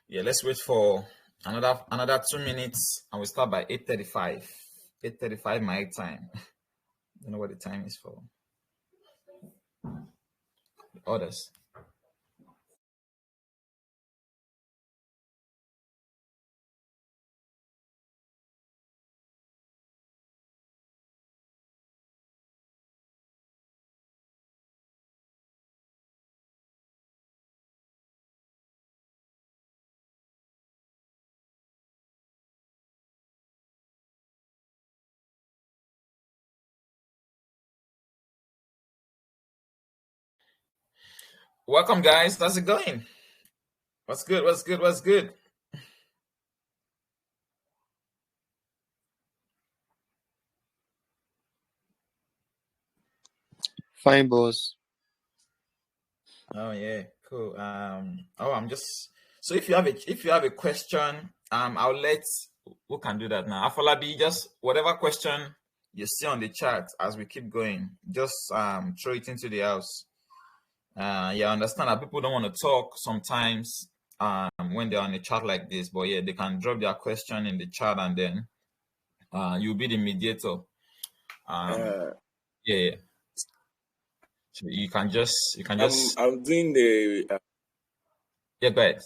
Yeah, let's wait for another 2 minutes, and we start by 8:35. 8:35 my time. I don't know what the time is for the others. Welcome, guys. How's it going? What's good? What's good? What's good? Fine, boss. Oh yeah, cool. I'm just so if you have a question, I'll let who can do that now. Afolabi, just whatever question you see on the chat as we keep going, just throw it into the house. Yeah, I understand that people don't want to talk sometimes when they're on a chat like this, but yeah, they can drop their question in the chat and then you'll be the mediator. Uh, Yeah. So you can just I'm doing the yeah, go ahead.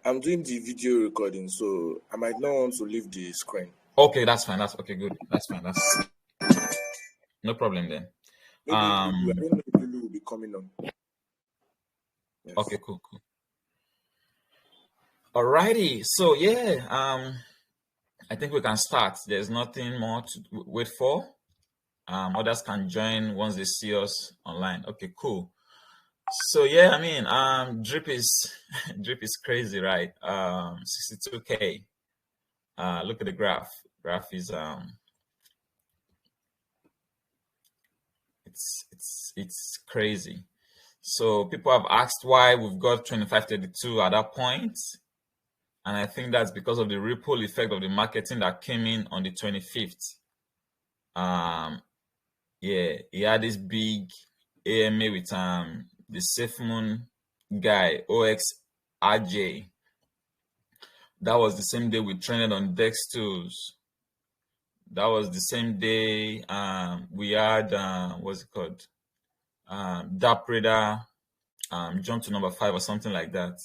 I'm doing the video recording, so I might not want to leave the screen. Okay, that's fine. That's okay, good. That's fine. That's no problem then. Maybe I don't know if Lulu will be coming on. Yes. Okay, cool. Alrighty. So yeah, I think we can start. There's nothing more to wait for. Others can join once they see us online. Okay, cool. So yeah, I mean, drip is drip is crazy, right? 62K. Look at the graph. Graph is it's crazy. So people have asked why we've got 2532 at that point. And I think that's because of the ripple effect of the marketing that came in on the 25th. Yeah, he had this big AMA with the Safe Moon guy, OXRJ. That was the same day we trended on Dex tools. That was the same day we had what's it called? Dark Radar jumped to number 5 or something like that.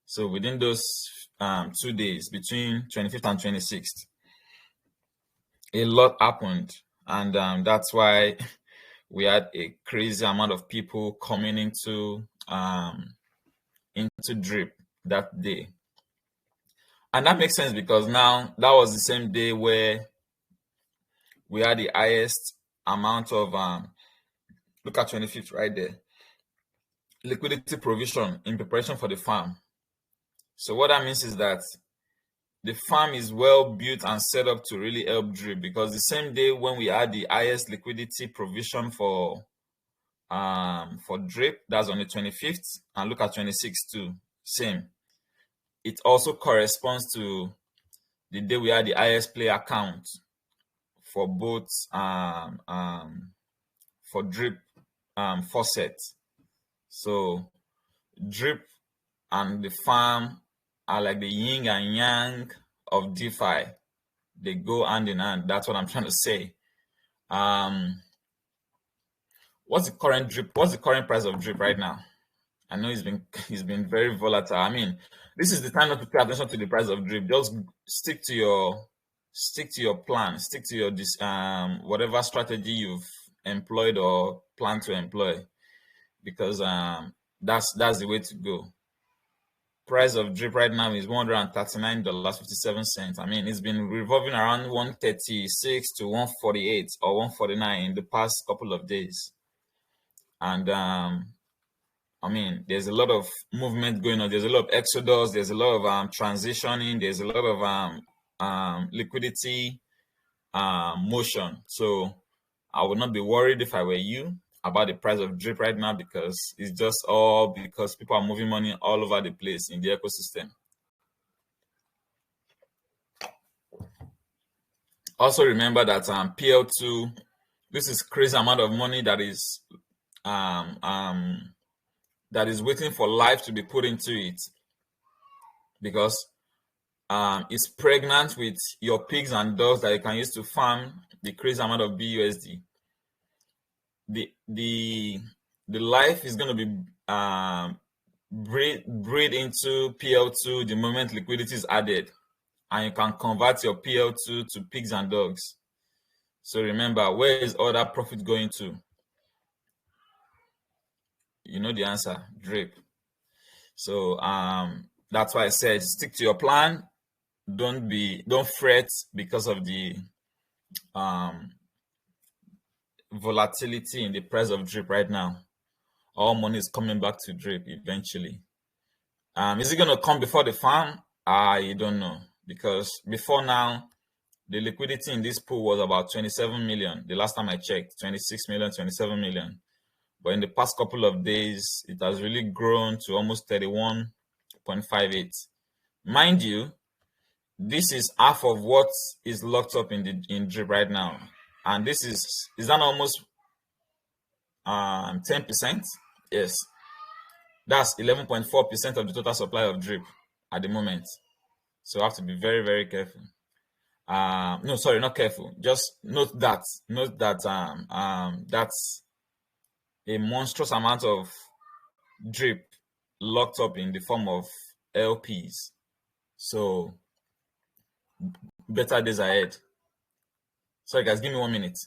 So within those 2 days, between 25th and 26th, a lot happened, and that's why we had a crazy amount of people coming into drip that day. And that makes sense because now that was the same day where we had the highest amount of look at 25th right there, liquidity provision in preparation for the farm. So what that means is that the farm is well built and set up to really help drip, because the same day when we had the highest liquidity provision for drip, that's on the 25th, and look at 26th too, same. It also corresponds to the day we had the highest player count for both for drip faucet. So drip and the farm are like the yin and yang of DeFi. They go hand in hand. That's what I'm trying to say. What's the current drip? What's the current price of drip right now? I know he's been very volatile. I mean, this is the time not to pay attention to the price of drip. Just stick to your plan. Stick to your whatever strategy you've employed or plan to employ, because that's the way to go. Price of drip right now is $139.57. I mean, it's been revolving around 136 to 148 or 149 in the past couple of days, and I mean, there's a lot of movement going on. There's a lot of exodus. There's a lot of transitioning. There's a lot of liquidity motion. So I would not be worried if I were you about the price of drip right now, because it's just all because people are moving money all over the place in the ecosystem. Also remember that PL2, this is crazy amount of money that is waiting for life to be put into it. because it's pregnant with your pigs and dogs that you can use to farm the crazy amount of BUSD. The life is going to be breed into PL2 the moment liquidity is added, and you can convert your PL2 to pigs and dogs. So remember, where is all that profit going to? You know the answer, drip. So that's why I said stick to your plan. Don't fret because of the volatility in the price of drip right now. All money is coming back to drip eventually. Is it going to come before the farm? I don't know, because before now, the liquidity in this pool was about 27 million. The last time I checked, 26 million, 27 million. But in the past couple of days, it has really grown to almost 31.58. Mind you, this is half of what is locked up in drip right now. And this is that almost 10%? Yes. That's 11.4% of the total supply of drip at the moment. So I have to be very, very careful. No, sorry, not careful. Just note that that's a monstrous amount of drip locked up in the form of LPs. So better days ahead. Sorry guys, give me 1 minute.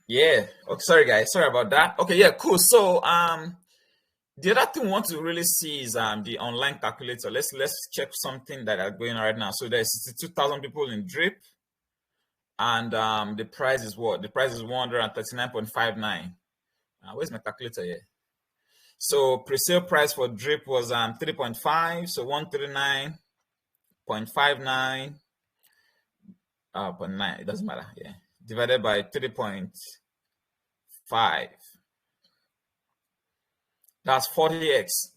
Yeah. Okay, sorry guys. Sorry about that. Okay, yeah, cool. So the other thing we want to really see is the online calculator. Let's check something that are going on right now. So there's 62,000 people in drip, and the price is what? The price is 139.59. Where's my calculator here? So pre-sale price for drip was 3.5, so 139.59 0.9, it doesn't matter, yeah, divided by 3.5. That's 40x.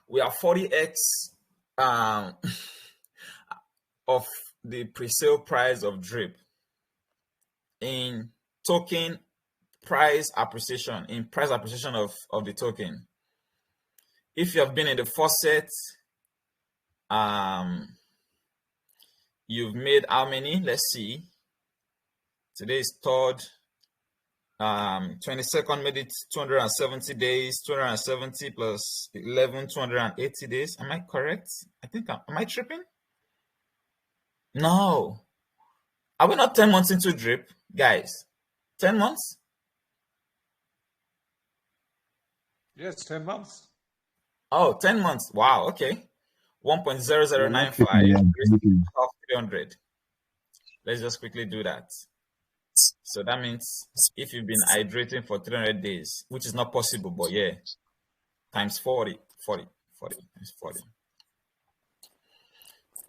We are 40x of the pre-sale price of drip in token price appreciation, of the token. If you have been in the faucet, you've made how many? Let's see. Today is 3rd. 22nd made it 270 days, 270 plus 11, 280 days. Am I correct? I think am I tripping? No. Are we not 10 months into drip, guys? 10 months? Yes, 10 months. Oh, 10 months. Wow, okay. 1.0095 300. Let's just quickly do that. So that means if you've been hydrating for 300 days, which is not possible, but yeah, times 40 times 40.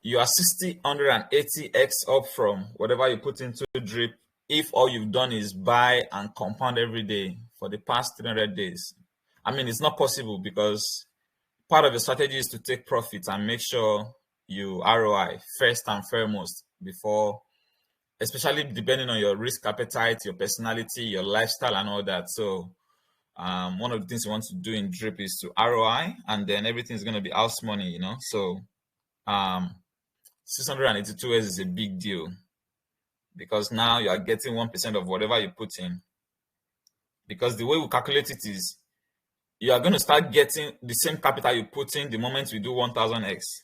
You are 180x up from whatever you put into drip if all you've done is buy and compound every day for the past 300 days. I mean, it's not possible because part of the strategy is to take profits and make sure you ROI first and foremost before, especially depending on your risk appetite, your personality, your lifestyle, and all that. So one of the things you want to do in drip is to ROI, and then everything's going to be house money, you know. So 682 is a big deal because now you are getting 1% of whatever you put in. Because the way we calculate it is you are going to start getting the same capital you put in the moment we do 1000x,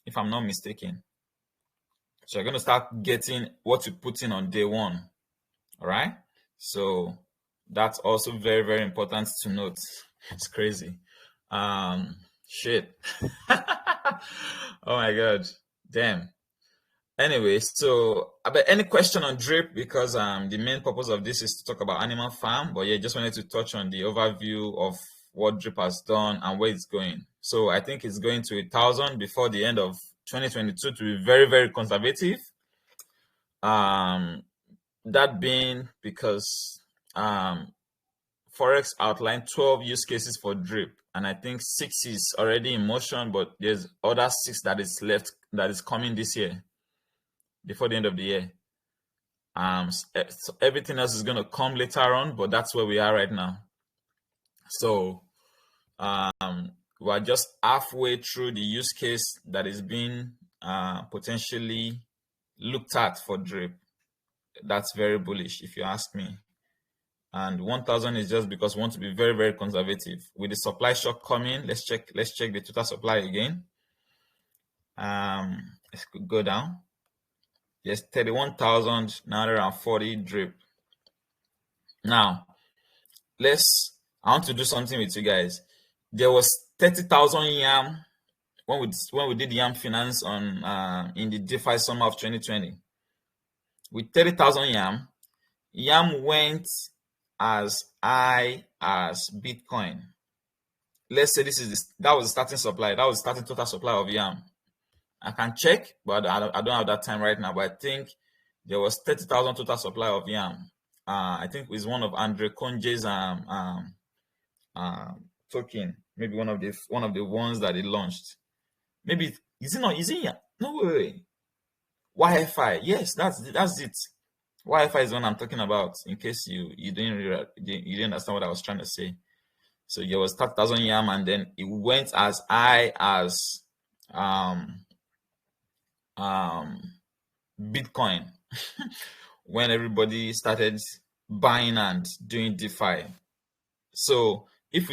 if I'm not mistaken. So you're going to start getting what you put in on day one. All right. So that's also very, very important to note. It's crazy. Shit. Oh my God. Damn. Anyway, so but any question on drip, because the main purpose of this is to talk about animal farm, but yeah, just wanted to touch on the overview of what drip has done and where it's going. So I think it's going to 1,000 before the end of 2022 to be very, very conservative. that being because Forex outlined 12 use cases for drip, and I think 6 is already in motion, but there's other 6 that is left that is coming this year before the end of the year. So everything else is going to come later on, but that's where we are right now. So we're just halfway through the use case that is being potentially looked at for drip. That's very bullish, if you ask me. And 1,000 is just because we want to be very, very conservative. With the supply shock coming, let's check the total supply again. Let's go down. Yes, 31,940 drip. Now, I want to do something with you guys. There was 30,000 YAM when we did YAM finance on in the DeFi summer of 2020. With 30,000 YAM went as high as Bitcoin. Let's say that was the starting supply. That was the starting total supply of YAM. I can check, but I don't have that time right now. But I think there was 30,000 total supply of YAM. I think it was one of Andre Conje's token. Maybe one of the ones that he launched. Maybe is it YAM? No way. Wi-Fi. Yes, that's it. Wi-Fi is the one I'm talking about. In case you didn't understand what I was trying to say. So there was 30,000 YAM, and then it went as high as Bitcoin when everybody started buying and doing DeFi. So if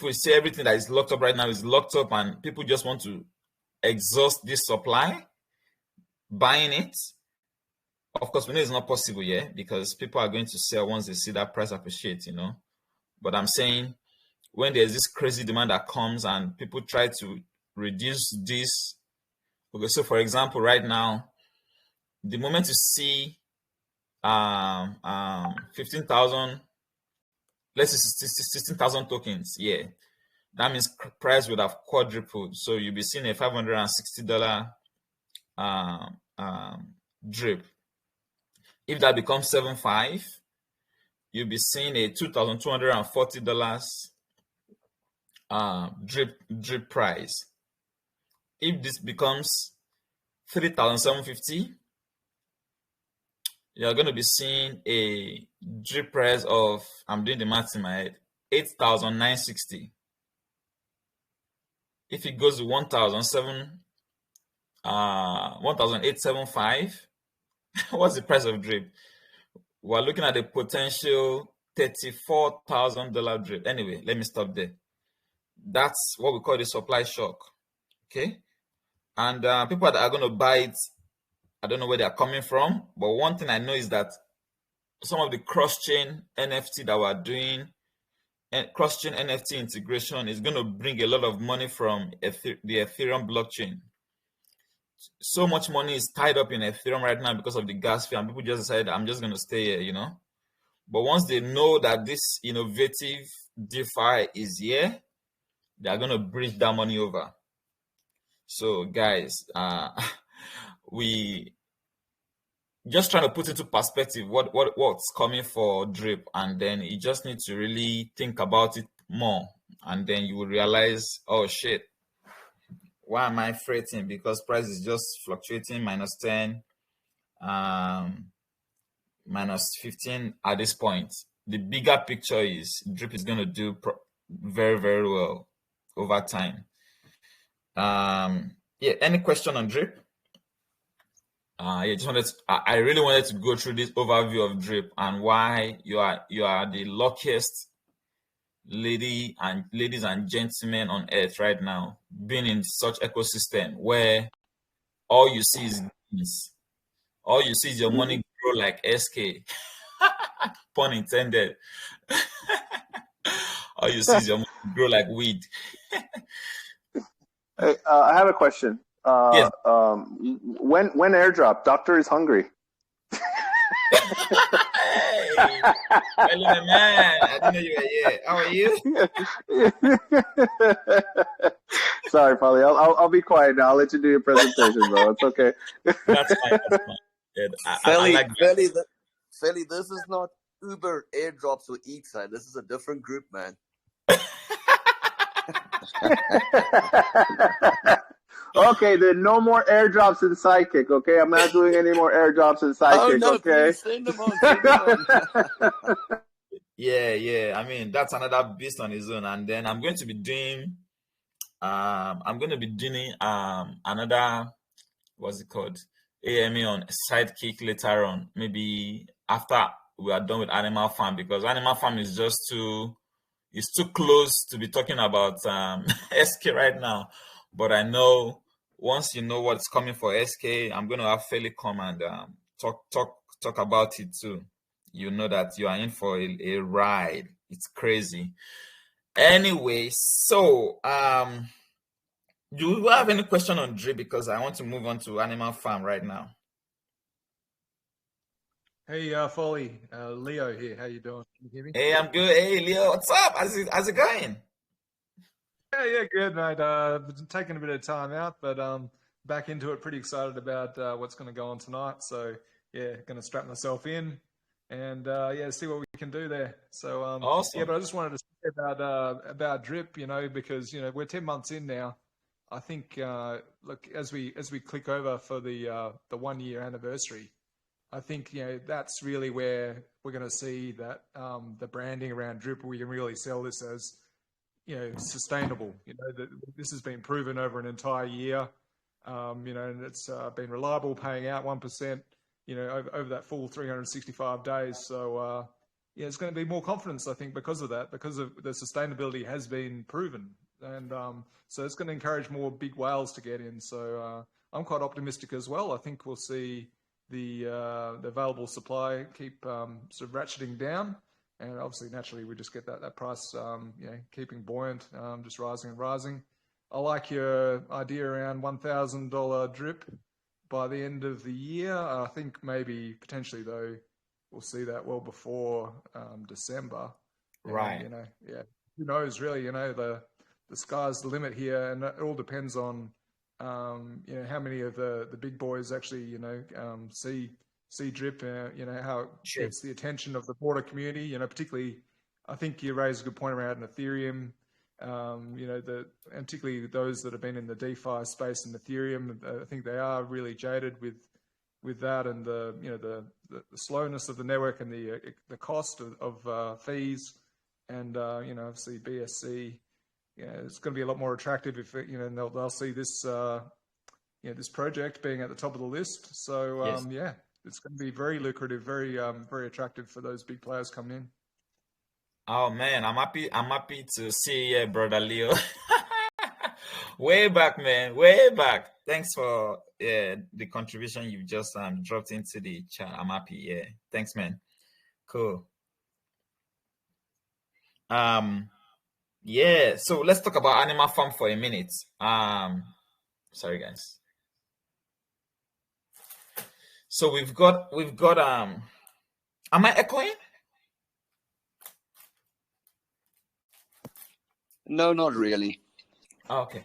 we say everything that is locked up right now is locked up and people just want to exhaust this supply, buying it, of course we know it's not possible yet because people are going to sell once they see that price appreciate, But I'm saying when there's this crazy demand that comes and people try to reduce this. Okay, so for example, right now, the moment you see 15,000, let's say 16,000 tokens, yeah, that means price would have quadrupled. So you'll be seeing a $560 drip. If that becomes 7.5, you'll be seeing a $2,240 drip price. If this becomes 3,750, you're going to be seeing a drip price of, I'm doing the math in my head, 8,960. If it goes to 1,875, what's the price of drip? We're looking at a potential $34,000 drip. Anyway, let me stop there. That's what we call the supply shock. Okay, and people that are going to buy it, I don't know where they're coming from, but one thing I know is that some of the cross-chain NFT that we're doing, and cross-chain NFT integration is going to bring a lot of money from the Ethereum blockchain. So much money is tied up in Ethereum right now because of the gas fee, and people just decided, I'm just going to stay here, But once they know that this innovative DeFi is here, they're going to bridge that money over. So guys, we just trying to put into perspective what's coming for drip, and then you just need to really think about it more, and then you will realize, oh shit, why am I fretting? Because price is just fluctuating -10, -15 at this point. The bigger picture is drip is going to do very, very well over time. Yeah, any question on drip? I really wanted to go through this overview of drip and why you are the luckiest ladies and gentlemen on earth right now, being in such ecosystem where all you see is gains. All you see is your money grow like SK. Pun intended. All you see is your money grow like weed. Hey, I have a question. Yes. When airdrop? Doctor is hungry. Hey, hello, man. I didn't know you were here. How are you? Sorry, Polly. I'll be quiet now. I'll let you do your presentation, bro. It's okay. That's fine. Yeah, I like that. Philly, this is not Uber airdrops or Eatside. This is a different group, man. Okay, then no more airdrops in Sidekick, okay? I'm not doing any more airdrops in Sidekick, Oh no, okay? please send them on. Send them on. Yeah. I mean, that's another beast on his own. And then I'm going to be doing another, what's it called? AME on Sidekick later on, maybe after we are done with Animal Farm, because Animal Farm is just too close to be talking about SK right now. But I know once you know what's coming for SK, I'm going to have Philly come and talk about it too. You know that you are in for a ride. It's crazy. Anyway, so do you have any question on Drip? Because I want to move on to Animal Farm right now. Hey, Foley, Leo here. How you doing? Can you hear me? Hey, I'm good. Hey, Leo, what's up? How's it going? Yeah, good, mate. Been taking a bit of time out, but back into it. Pretty excited about what's going to go on tonight. So yeah, going to strap myself in and see what we can do there. So Awesome. yeah, but I just wanted to say about Drip, because we're 10 months in now. I think look, as we click over for the 1 year anniversary, I think that's really where we're going to see that the branding around Drip, we can really sell this as sustainable. That this has been proven over an entire year. And it's been reliable, paying out 1%. Over that full 365 days. So it's going to be more confidence, I think, because of that, because of the sustainability has been proven, and so it's going to encourage more big whales to get in. So I'm quite optimistic as well. I think we'll see the available supply keep sort of ratcheting down, and obviously naturally we just get that price keeping buoyant, just rising and rising. I like your idea around $1,000 drip by the end of the year. I think maybe potentially though we'll see that well before December. Right. And, who knows really? The sky's the limit here, and it all depends on how many of the big boys actually see drip. How it Sure. gets the attention of the broader community. Particularly, I think you raised a good point around Ethereum. And particularly those that have been in the DeFi space and Ethereum, I think they are really jaded with that, and the slowness of the network and the cost of fees, and obviously BSC. It's going to be a lot more attractive if and they'll see this this project being at the top of the list. So Yes. it's going to be very lucrative, very attractive for those big players coming in. Oh man, I'm happy to see you, brother Leo. Way back, man, way back. Thanks for the contribution you've just dropped into the chat. I'm happy. Yeah, thanks, man. Cool. Yeah. So let's talk about Animal Farm for a minute. Sorry, guys. So we've got. Am I echoing? No, not really. Oh, okay.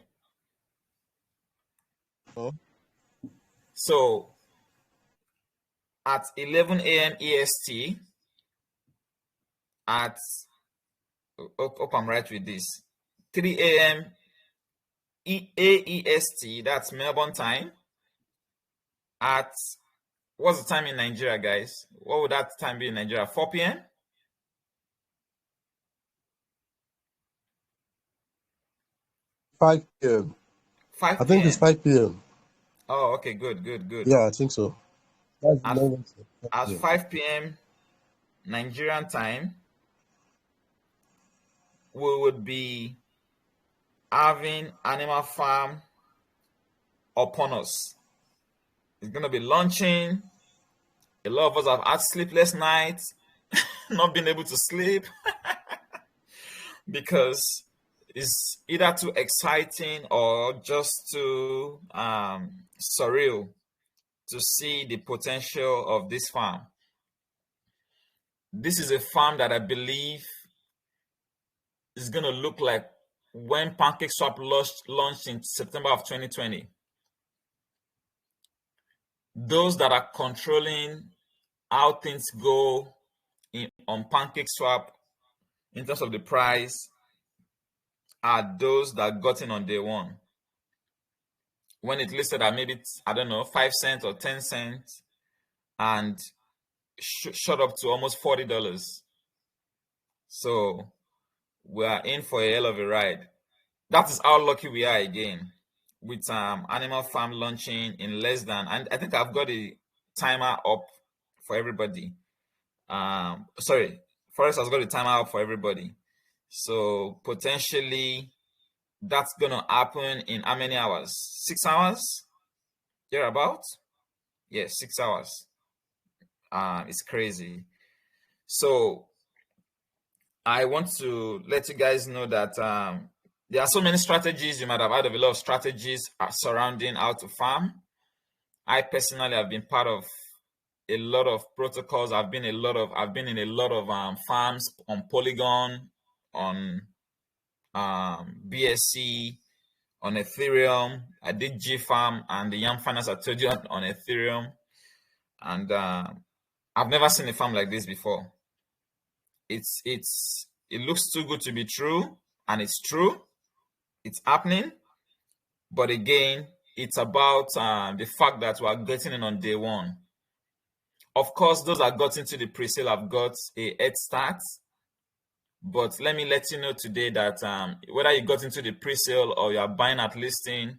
Oh. So at 11 a.m. EST, at hope I'm right with this, 3 a.m. AEST, that's Melbourne time. At what's the time in Nigeria, guys? What would that time be in Nigeria? 4 p.m. 5 p.m. 5 I think it's p.m. 5 p.m. Oh, okay, good. Yeah, I think so. That's the At, longest. 5 at p.m. 5 p.m. Nigerian time, we would be having Animal Farm upon us. It's gonna be launching. A lot of us have had sleepless nights, not being able to sleep because it's either too exciting or just too surreal to see the potential of this farm. This is a farm that I believe is going to look like when PancakeSwap launched in September of 2020. Those that are controlling how things go on Pancake Swap in terms of the price are those that got in on day one. When it listed at maybe, I don't know, 5 cents or 10 cents and shot up to almost $40. So we are in for a hell of a ride. That is how lucky we are again with Animal Farm launching in less than, and I think I've got a timer up for everybody. Sorry, Forest has got a timer up for everybody. So potentially that's gonna happen in how many hours? 6 hours? Thereabout? Yeah, 6 hours. It's crazy. So I want to let you guys know that there are so many strategies. You might have heard of a lot of strategies surrounding how to farm. I personally have been part of a lot of protocols. I've been in a lot of farms on Polygon, on BSC, on Ethereum. I did GFarm and the Yam Finance I told you on Ethereum, and I've never seen a farm like this before. It looks too good to be true, and it's true. It's happening, but again, it's about the fact that we are getting in on day one. Of course, those that got into the pre-sale have got a head start, but let me let you know today that whether you got into the pre-sale or you are buying at listing,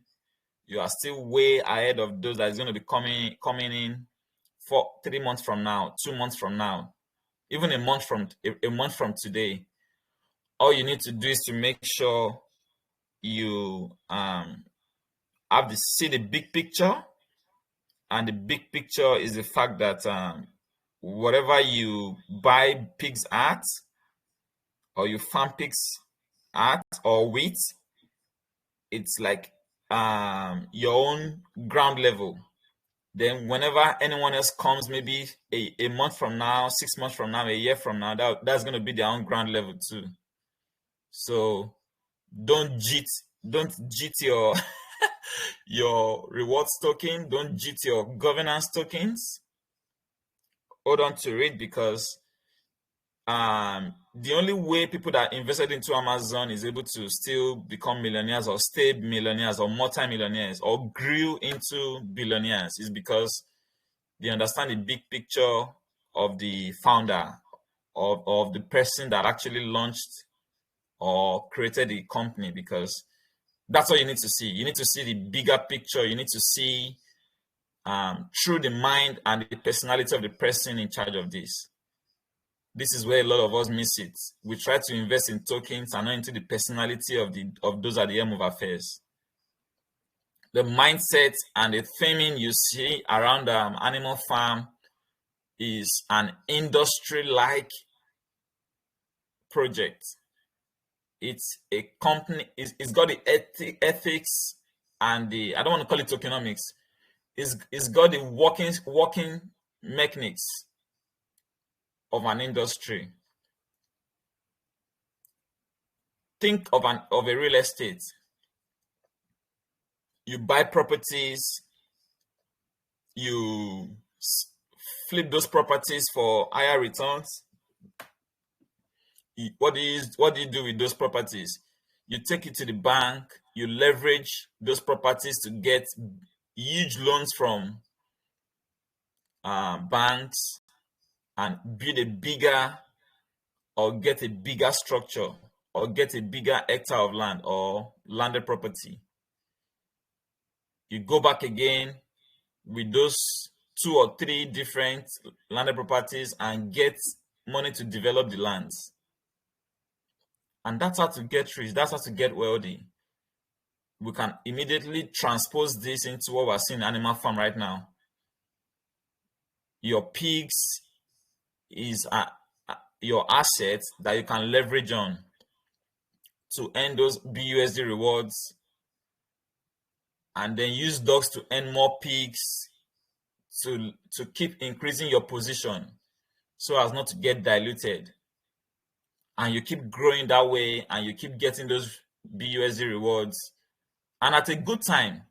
you are still way ahead of those that is going to be coming in for 3 months from now, 2 months from now, even a month from today. All you need to do is to make sure you see the big picture, and the big picture is the fact that whatever you buy pigs at, or you farm pigs at or with, it's like your own ground level. Then whenever anyone else comes, maybe a month from now, 6 months from now, a year from now, that's going to be their own ground level too. So don't cheat your your rewards token, don't cheat your governance tokens. Hold on to it, because the only way people that invested into Amazon is able to still become millionaires or stay millionaires or multi-millionaires or grew into billionaires is because they understand the big picture of the founder, of the person that actually launched or created the company, because that's all you need to see. You need to see the bigger picture. You need to see through the mind and the personality of the person in charge of this. This is where a lot of us miss it. We try to invest in tokens and not into the personality of those at the helm of affairs. The mindset and the theming you see around Animal Farm is an industry-like project. It's a company. It's got the ethics and the, I don't want to call it tokenomics. It's got the working mechanics of an industry. Think of a real estate. You buy properties, you flip those properties for higher returns. What do you do with those properties? You take it to the bank, you leverage those properties to get huge loans from banks and build a bigger, or get a bigger structure, or get a bigger hectare of land or landed property. You go back again with those 2 or 3 different landed properties and get money to develop the lands. And that's how to get rich. That's how to get wealthy. We can immediately transpose this into what we're seeing in Animal Farm right now. Your pigs is your asset that you can leverage on to earn those BUSD rewards, and then use dogs to earn more pigs to keep increasing your position so as not to get diluted. And you keep growing that way, and you keep getting those BUSD rewards. And at a good time,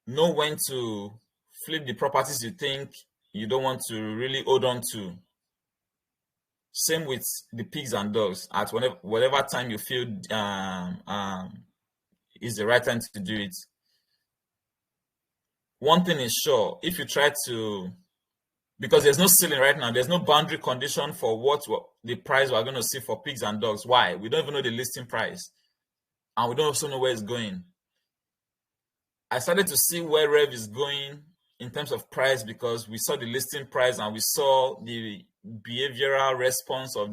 know when to flip the properties you think you don't want to really hold on to. Same with the pigs and dogs. At whatever time you feel is the right time to do it. One thing is sure, if you try to, because there's no ceiling right now, there's no boundary condition for what the price we're going to see for pigs and dogs. Why? We don't even know the listing price, and we don't also know where it's going. I started to see where Rev is going in terms of price because we saw the listing price and we saw the behavioral response of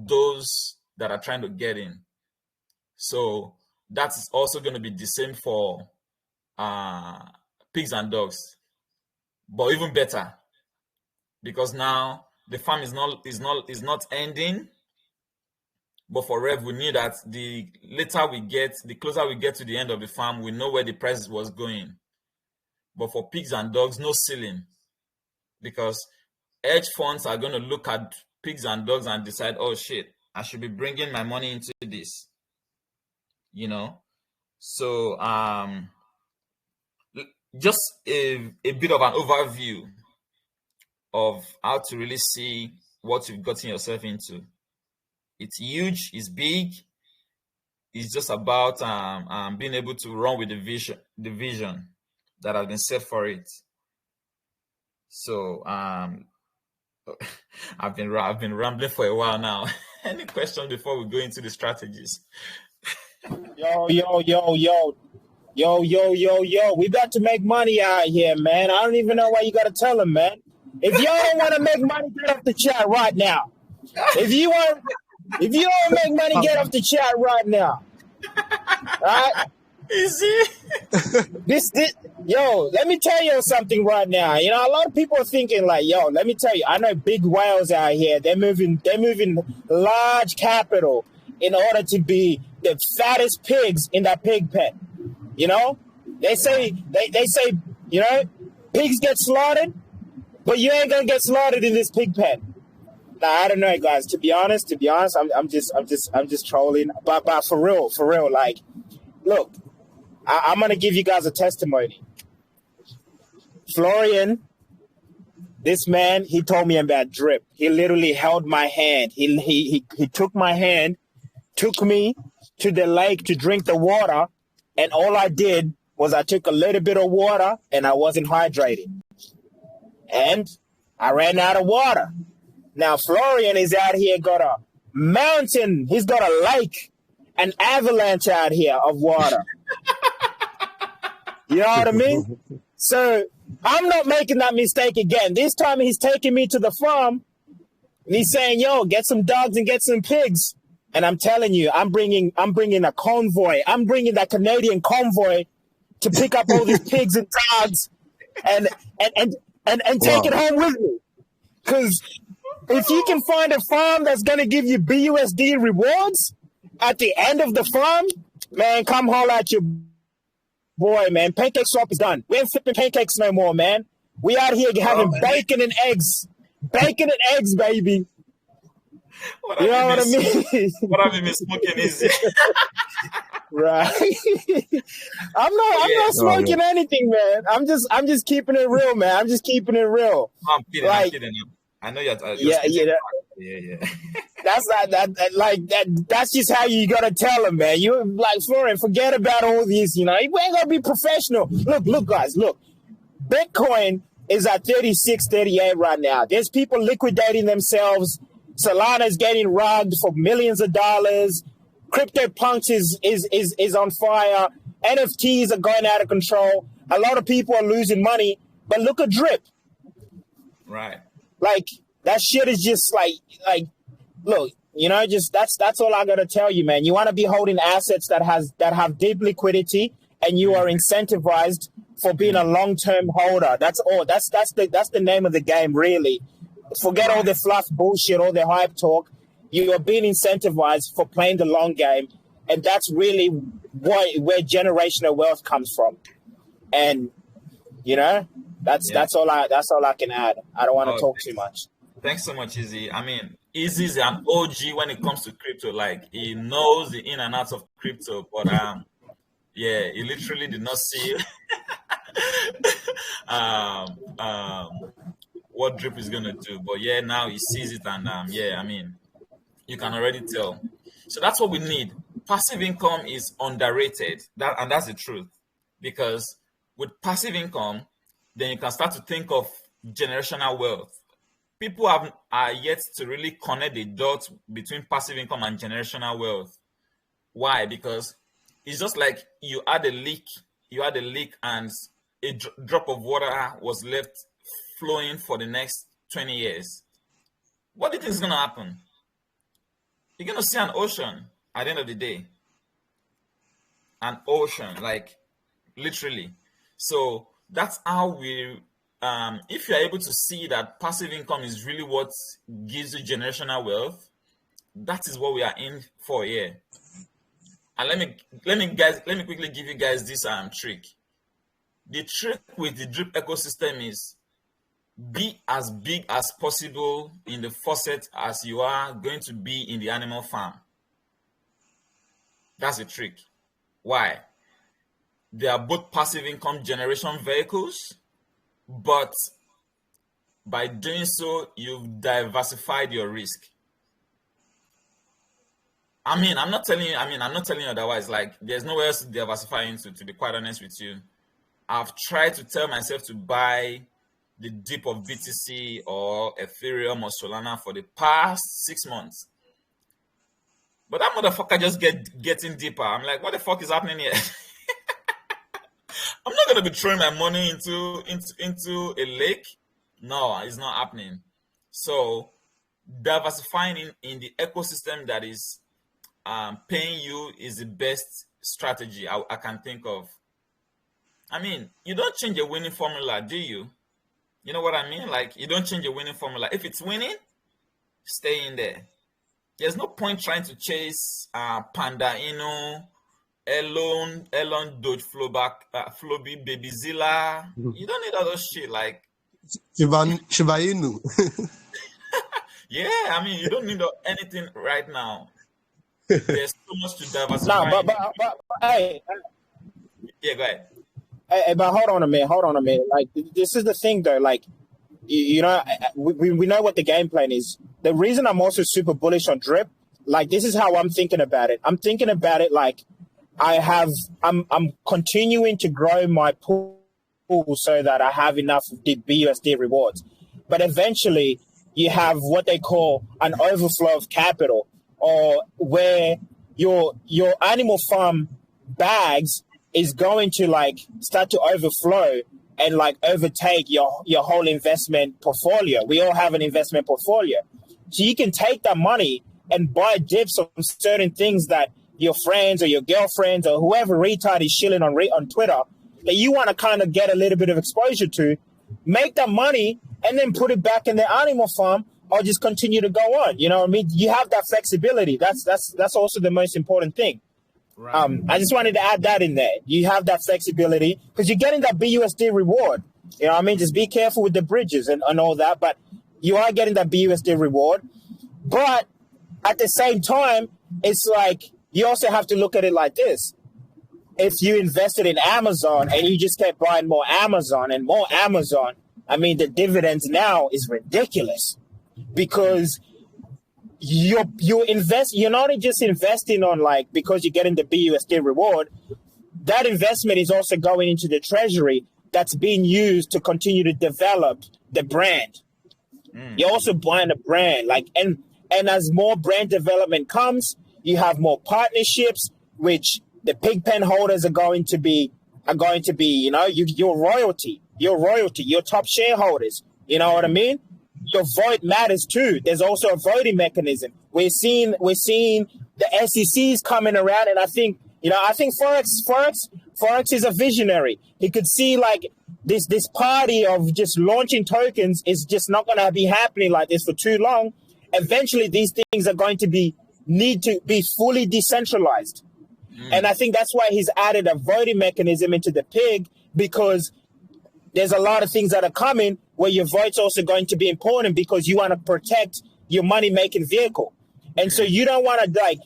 those that are trying to get in. So that's also going to be the same for pigs and dogs, but even better, because now the farm is not ending. But for Rev, we knew that the closer we get to the end of the farm, we know where the price was going. But for pigs and dogs, no ceiling, because hedge funds are going to look at pigs and dogs and decide, oh shit, I should be bringing my money into this, So just a bit of an overview of how to really see what you've gotten yourself into. It's huge, it's big. It's just about being able to run with the vision that has been set for it. So I've been rambling for a while now. Any questions before we go into the strategies? Yo. We got to make money out here, man. I don't even know why you got to tell them, man. If y'all don't want to make money, get off the chat right now. If you don't make money, get off the chat right now. All right? Easy. Let me tell you something right now. A lot of people are thinking like, let me tell you, I know big whales out here. They're moving large capital in order to be the fattest pigs in that pig pen. They say, pigs get slaughtered, but you ain't gonna get slaughtered in this pig pen. Now, I don't know, guys. To be honest, I'm just trolling. But for real, like, look, I'm gonna give you guys a testimony. Florian, this man, he told me about drip. He literally held my hand. He took my hand, took me to the lake to drink the water, and all I did was I took a little bit of water and I wasn't hydrated. And I ran out of water. Now, Florian is out here, got a mountain. He's got a lake, an avalanche out here of water. You know what I mean? So I'm not making that mistake again. This time he's taking me to the farm and he's saying, get some dogs and get some pigs. And I'm telling you, I'm bringing a convoy. I'm bringing that Canadian convoy to pick up all these pigs and dogs and take it home with me. Because if you can find a farm that's going to give you BUSD rewards at the end of the farm, man, come haul at your boy, man. Pancake swap is done. We ain't flipping pancakes no more, man. We out here having bacon and eggs. Bacon and eggs, baby. You know what I mean? What have you been smoking easy? Right. I'm not smoking anything, man. I'm just keeping it real, man. I'm just keeping it real. I'm kidding. I'm kidding. I know you're yeah. That's just how you gotta tell them, man. You like Florian, forget about all these, we ain't gonna be professional. Look, guys, look. Bitcoin is at 36, 38 right now. There's people liquidating themselves. Solana's getting rugged for millions of dollars. CryptoPunks is on fire. NFTs are going out of control. A lot of people are losing money. But look at Drip. Right. Like, that shit is just like look, that's all I gotta tell you, man. You want to be holding assets that have deep liquidity, and you are incentivized for being a long-term holder. That's all. That's the name of the game, really. Forget all the fluff bullshit, all the hype talk. You are being incentivized for playing the long game, and that's really where generational wealth comes from. And that's all I can add. I don't want to talk too much. Thanks so much, Izzy. I mean, Izzy is an OG when it comes to crypto. Like, he knows the in and outs of crypto, but he literally did not see um, um, what drip is gonna do. But yeah, now he sees it, and yeah, I mean, you can already tell. So that's what we need. Passive income is underrated. That's the truth. Because with passive income, then you can start to think of generational wealth. People are yet to really connect the dots between passive income and generational wealth. Why? Because it's just like you had a leak, and a drop of water was left flowing for the next 20 years. What do you think is going to happen? You're going to see an ocean at the end of the day. An ocean, like literally. So that's how we, if you're able to see that passive income is really what gives you generational wealth, that is what we are in for here. And let me quickly give you guys this trick. The trick with the drip ecosystem is be as big as possible in the faucet as you are going to be in the animal farm. That's the trick. Why? They are both passive income generation vehicles, but by doing so, you've diversified your risk. I'm not telling you otherwise. Like, there's nowhere else to diversify into, to be quite honest with you. I've tried to tell myself to buy the dip of BTC or Ethereum or Solana for the past 6 months. But that motherfucker just getting deeper. I'm like, what the fuck is happening here? I'm not gonna be throwing my money into a lake. No, it's not happening. So diversifying in the ecosystem that is paying you is the best strategy I can think of. I mean, you don't change a winning formula, do you? You know what I mean? Like, you don't change a winning formula. If it's winning, stay in there. There's no point trying to chase Panda Inu, Elon, Doge, Floby, Babyzilla. You don't need all those shit. Like, Shiba Inu. yeah, I mean, you don't need anything right now. There's so much to diversify. No, but hey. Yeah, go ahead. Hey, but hold on a minute. Like, this is the thing, though. Like, you know, we know what the game plan is. The reason I'm also super bullish on drip, like, this is how I'm thinking about it. I'm thinking about it like I'm continuing to grow my pool so that I have enough BUSD rewards. But eventually, you have what they call an overflow of capital, or where your animal farm bags is going to like start to overflow and like overtake your whole investment portfolio. We all have an investment portfolio. So you can take that money and buy dips on certain things that your friends or your girlfriends or whoever retard is shilling on Twitter that you want to kind of get a little bit of exposure to, make that money and then put it back in the animal farm or just continue to go on. You know what I mean? You have that flexibility. That's also the most important thing. Right. I just wanted to add that in there. You have that flexibility because you're getting that BUSD reward. You know what I mean? Just be careful with the bridges and all that, but you are getting that BUSD reward. But at the same time, it's like you also have to look at it like this. If you invested in Amazon and you just kept buying more Amazon and more Amazon, I mean, the dividends now is ridiculous because you're not just investing on like because you're getting the BUSD reward. That investment is also going into the treasury that's being used to continue to develop the brand. You're also buying a brand, like and as more brand development comes, you have more partnerships, which the pig pen holders are going to be, you know, your royalty, your top shareholders. You know what I mean? Your vote matters too. There's also a voting mechanism. We're seeing the SECs coming around, and I think Forex is a visionary. He could see like this party of just launching tokens is just not going to be happening like this for too long. Eventually, these things are going to need to be fully decentralized. And I think that's why he's added a voting mechanism into the pig, because there's a lot of things that are coming where your vote's also going to be important because you want to protect your money-making vehicle. And so you don't want to, like,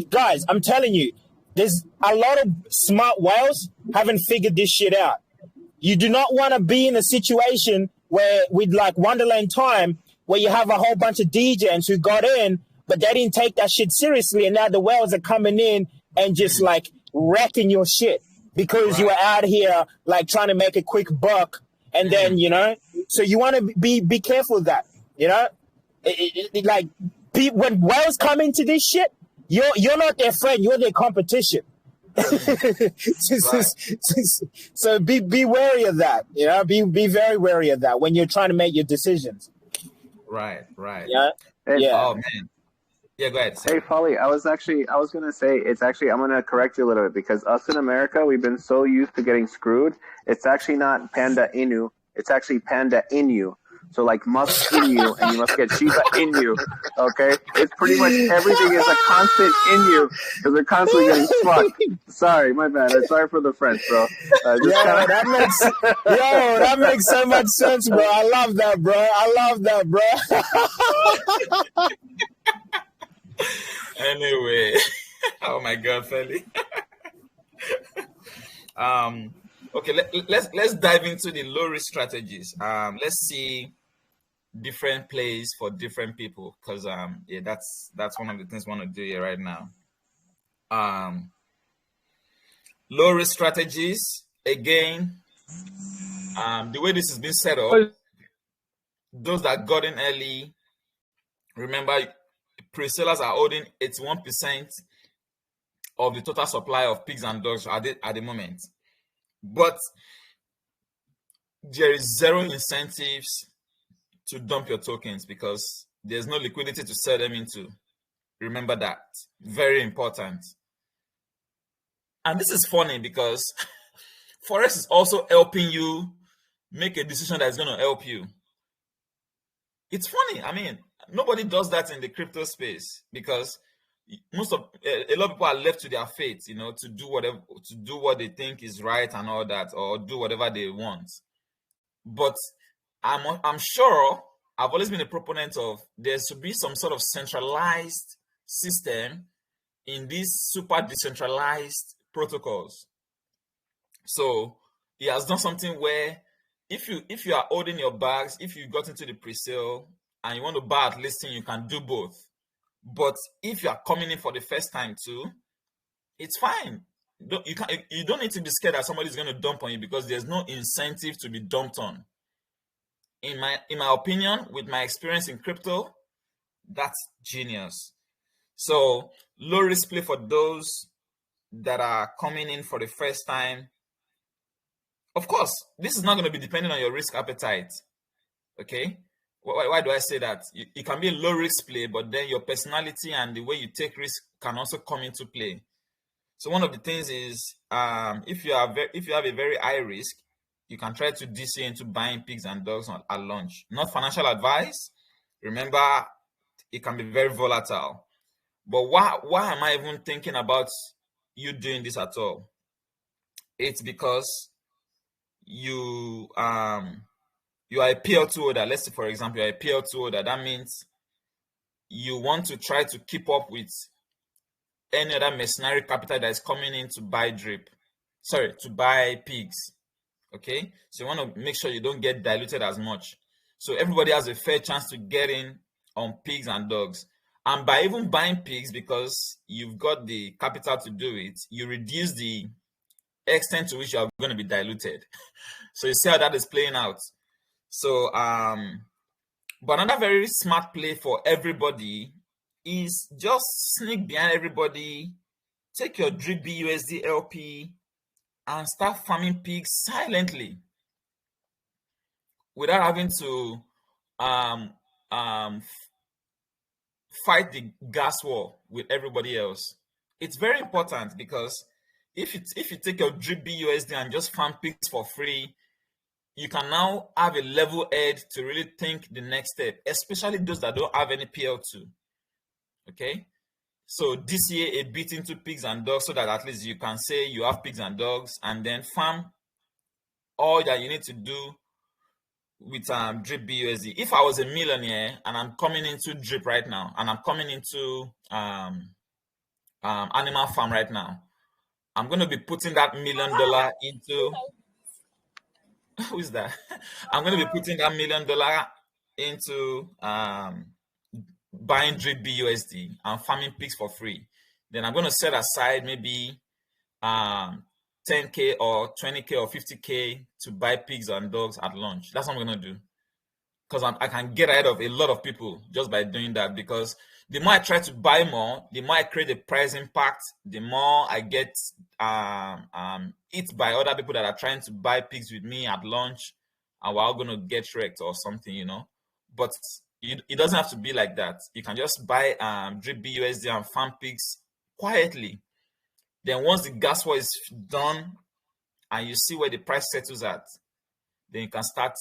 guys, I'm telling you, there's a lot of smart whales haven't figured this shit out. You do not want to be in a situation where with like Wonderland Time, where you have a whole bunch of DJs who got in, but they didn't take that shit seriously, and now the whales are coming in and just like wrecking your shit because you were out here like trying to make a quick buck, and then so you want to be careful of that, like when whales come into this shit, you're not their friend, you're their competition. So be wary of that, be very wary of that when you're trying to make your decisions. Right. Yeah. Oh man. Yeah, go ahead. Hey, Folly, I was going to say, I'm going to correct you a little bit because us in America, we've been so used to getting screwed. It's actually not Panda Inu. It's actually Panda Inu. So like must in you, and you must get Shiba in you. Okay? It's pretty much everything is a constant in you because we're constantly getting fucked. Sorry, my bad. I'm sorry for the French, bro. That makes so much sense, bro. I love that, bro. Anyway, oh my God, Feli. Okay, let's dive into the low risk strategies. Let's see different plays for different people because that's one of the things we want to do here right now. Low risk strategies again. The way this has been set up, those that got in early, remember, pre-sellers are holding 81% of the total supply of pigs and dogs at the moment. But there is zero incentives to dump your tokens because there's no liquidity to sell them into. Remember that. Very important. And this is funny because Forex is also helping you make a decision that is going to help you. It's funny. I mean, nobody does that in the crypto space because a lot of people are left to their fate, to do what they think is right and all that, or do whatever they want. But I'm sure I've always been a proponent of there should be some sort of centralized system in these super decentralized protocols. So he has done something where if you are holding your bags, if you got into the pre-sale and you want to buy at listing, you can do both. But if you are coming in for the first time too, it's fine. You don't need to be scared that somebody's going to dump on you because there's no incentive to be dumped on. In my opinion, with my experience in crypto, that's genius. So low risk play for those that are coming in for the first time. Of course, this is not going to be dependent on your risk appetite. Okay? Why do I say that? It can be a low risk play, but then your personality and the way you take risk can also come into play. So one of the things is, if you have a very high risk, you can try to DC into buying pigs and dogs at launch. Not financial advice. Remember, it can be very volatile. But why am I even thinking about you doing this at all? It's because you are a PL2 holder. Let's say, for example, you're a PL2 holder. That means you want to try to keep up with any other mercenary capital that is coming in to buy to buy pigs. Okay? So you want to make sure you don't get diluted as much. So everybody has a fair chance to get in on pigs and dogs. And by even buying pigs, because you've got the capital to do it, you reduce the extent to which you are going to be diluted. So you see how that is playing out. So, but another very smart play for everybody is just sneak behind everybody, take your drip BUSD LP, and start farming pigs silently without having to fight the gas war with everybody else. It's very important because if you take your drip BUSD and just farm pigs for free, you can now have a level head to really think the next step, especially those that don't have any PL2. Okay? So DCA a bit into pigs and dogs so that at least you can say you have pigs and dogs, and then farm all that you need to do with drip BUSD. If I was a millionaire and I'm coming into drip right now, and I'm coming into animal farm right now, I'm going to be putting that $1 million into who is that? I'm going to be putting that $1 million into buying drip BUSD and farming pigs for free. Then I'm going to set aside maybe 10K or 20K or 50K to buy pigs and dogs at launch. That's what I'm going to do. Because I can get ahead of a lot of people just by doing that. Because the more I try to buy more, the more I create a price impact, the more I get hit by other people that are trying to buy pigs with me at launch, and we're all going to get wrecked or something, you know. But it doesn't have to be like that. You can just buy drip BUSD and farm pigs quietly. Then once the gas war is done and you see where the price settles at, then you can start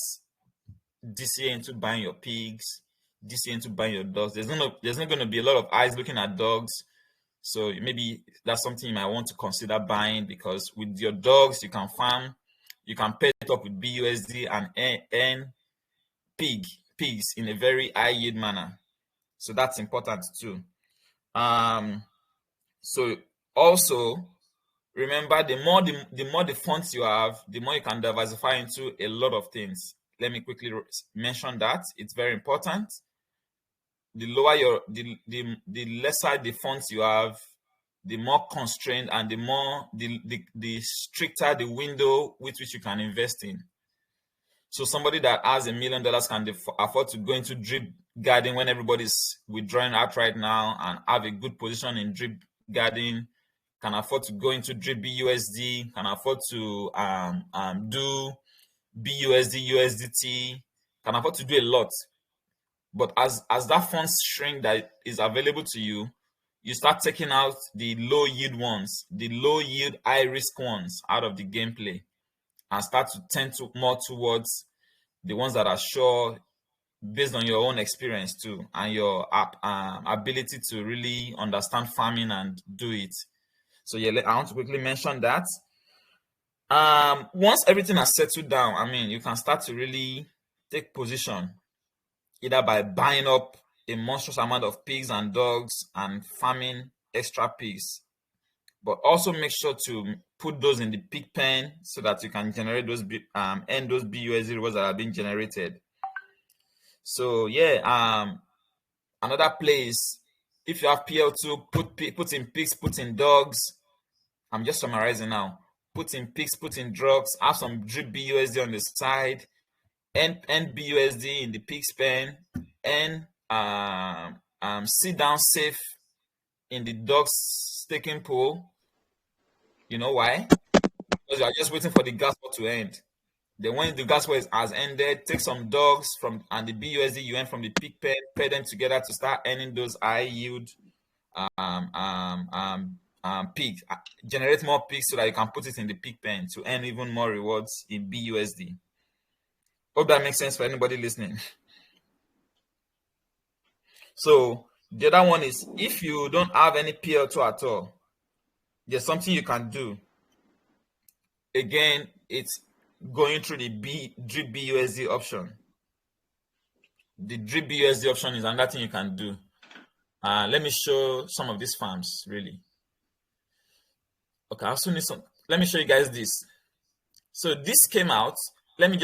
this year into buying your pigs, this year into buying your dogs. There's not going to be a lot of eyes looking at dogs, so maybe that's something you might want to consider buying, because with your dogs you can farm, you can pair it up with BUSD and earn pigs in a very high yield manner. So that's important too. So also remember, the more the funds you have, the more you can diversify into a lot of things. Let me quickly mention that. It's very important. The lower the lesser the funds you have, the more constrained and the stricter the window with which you can invest in. So somebody that has $1 million can afford to go into drip garden when everybody's withdrawing out right now and have a good position in drip garden, can afford to go into drip BUSD, can afford to do BUSD, USDT, can afford to do a lot. But as that funds shrink that is available to you, you start taking out the low yield ones, the low yield, high risk ones out of the gameplay, and start to tend to more towards the ones that are sure, based on your own experience too, and your ability to really understand farming and do it. So yeah, I want to quickly mention that. Once everything has settled down, I mean, you can start to really take position, either by buying up a monstrous amount of pigs and dogs and farming extra pigs, but also make sure to put those in the pig pen so that you can generate those and those BUSD rewards that are being generated. So yeah, another place, if you have PL2, put in pigs, put in dogs. I'm just summarizing now. Put in pigs, put in drugs, have some drip BUSD on the side, and BUSD in the pigs pen, and sit down safe in the dogs staking pool. You know why? Because you are just waiting for the gas war to end. Then when the gas war has ended, take some dogs and the BUSD you earn from the pig pen, pair them together to start earning those high yield pigs. Generate more pigs so that you can put it in the pig pen to earn even more rewards in BUSD. Hope that makes sense for anybody listening. So the other one is, if you don't have any PL2 at all, there's something you can do. Again, it's going through the drip BUSD option. The drip BUSD option is another thing you can do. Let me show some of these farms really. Okay, I also need some. Let me show you guys this. So this came out. Let me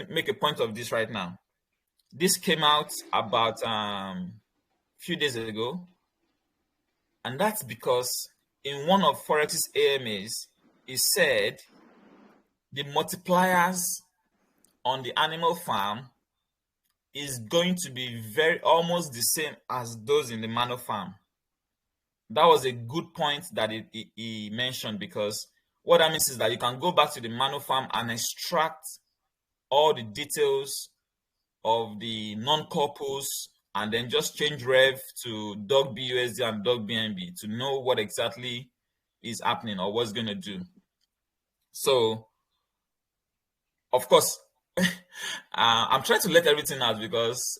make a point of this right now. This came out about few days ago, and that's because in one of Forex's AMAs, it said the multipliers on the animal farm is going to be almost the same as those in the mano farm. That was a good point that he mentioned, because what that means is that you can go back to the mano farm and extract all the details of the non-core pools and then just change rev to dog BUSD and dog BNB to know what exactly is happening or what's going to do. So, of course, I'm trying to let everything out because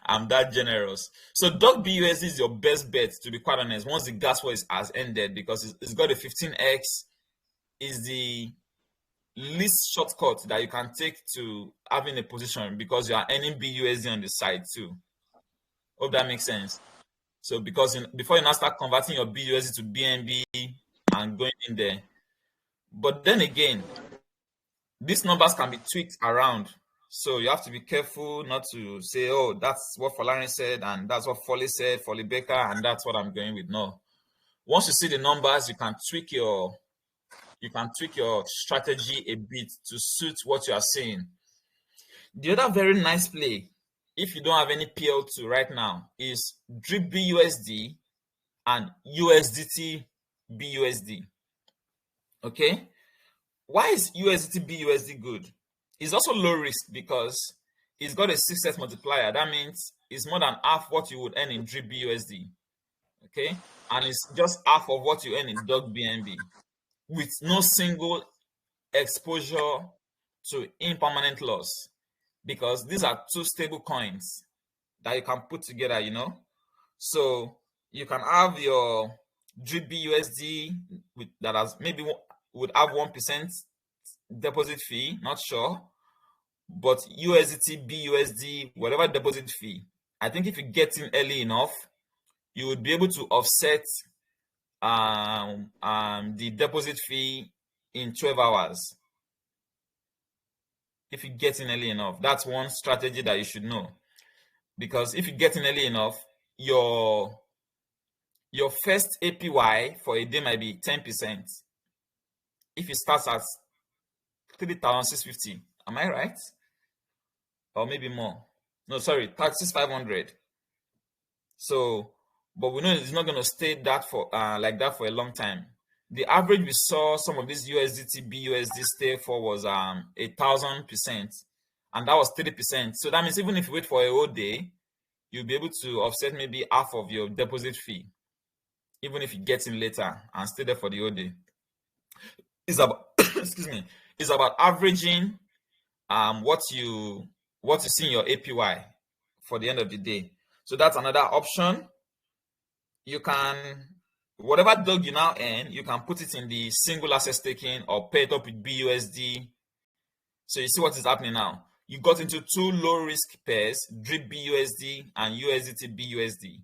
I'm that generous. So dog BUSD is your best bet, to be quite honest, once the gas war has ended, because it's got a 15x, is the least shortcut that you can take to having a position, because you are earning BUSD on the side too. Hope that makes sense. So because before you now start converting your BUSD to BNB and going in there. But then again, these numbers can be tweaked around. So you have to be careful not to say, oh, that's what Folarin said, and that's what Foley said, Foley Baker, and that's what I'm going with. No. Once you see the numbers, you can tweak your strategy a bit to suit what you are seeing. The other very nice play, if you don't have any PL2 right now, is Drip BUSD and USDT BUSD. Okay? Why is USDT BUSD good? It's also low risk because it's got a 6x multiplier. That means it's more than half what you would earn in Drip BUSD. Okay? And it's just half of what you earn in Dog BNB with no single exposure to impermanent loss, because these are two stable coins that you can put together, you know. So you can have your Drip BUSD that has maybe would have 1% deposit fee, not sure, but USDT BUSD, whatever deposit fee, I think if you get in early enough, you would be able to offset the deposit fee in 12 hours. If you get in early enough, that's one strategy that you should know. Because if you get in early enough, your first APY for a day might be 10%. If it starts at 3,650, am I right? Or maybe more. No, sorry, 36,500. So, but we know it's not going to stay that for like that for a long time. The average we saw some of these USDT BUSD stay for was 1,000%, and that was 30%. So that means even if you wait for a whole day, you'll be able to offset maybe half of your deposit fee, even if you get in later and stay there for the whole day. It's about excuse me. It's about averaging what you see in your APY for the end of the day. So that's another option. You can, whatever dog you now earn, you can put it in the single asset staking or pay it up with BUSD. So you see what is happening now. You got into two low risk pairs, Drip BUSD and USDT BUSD.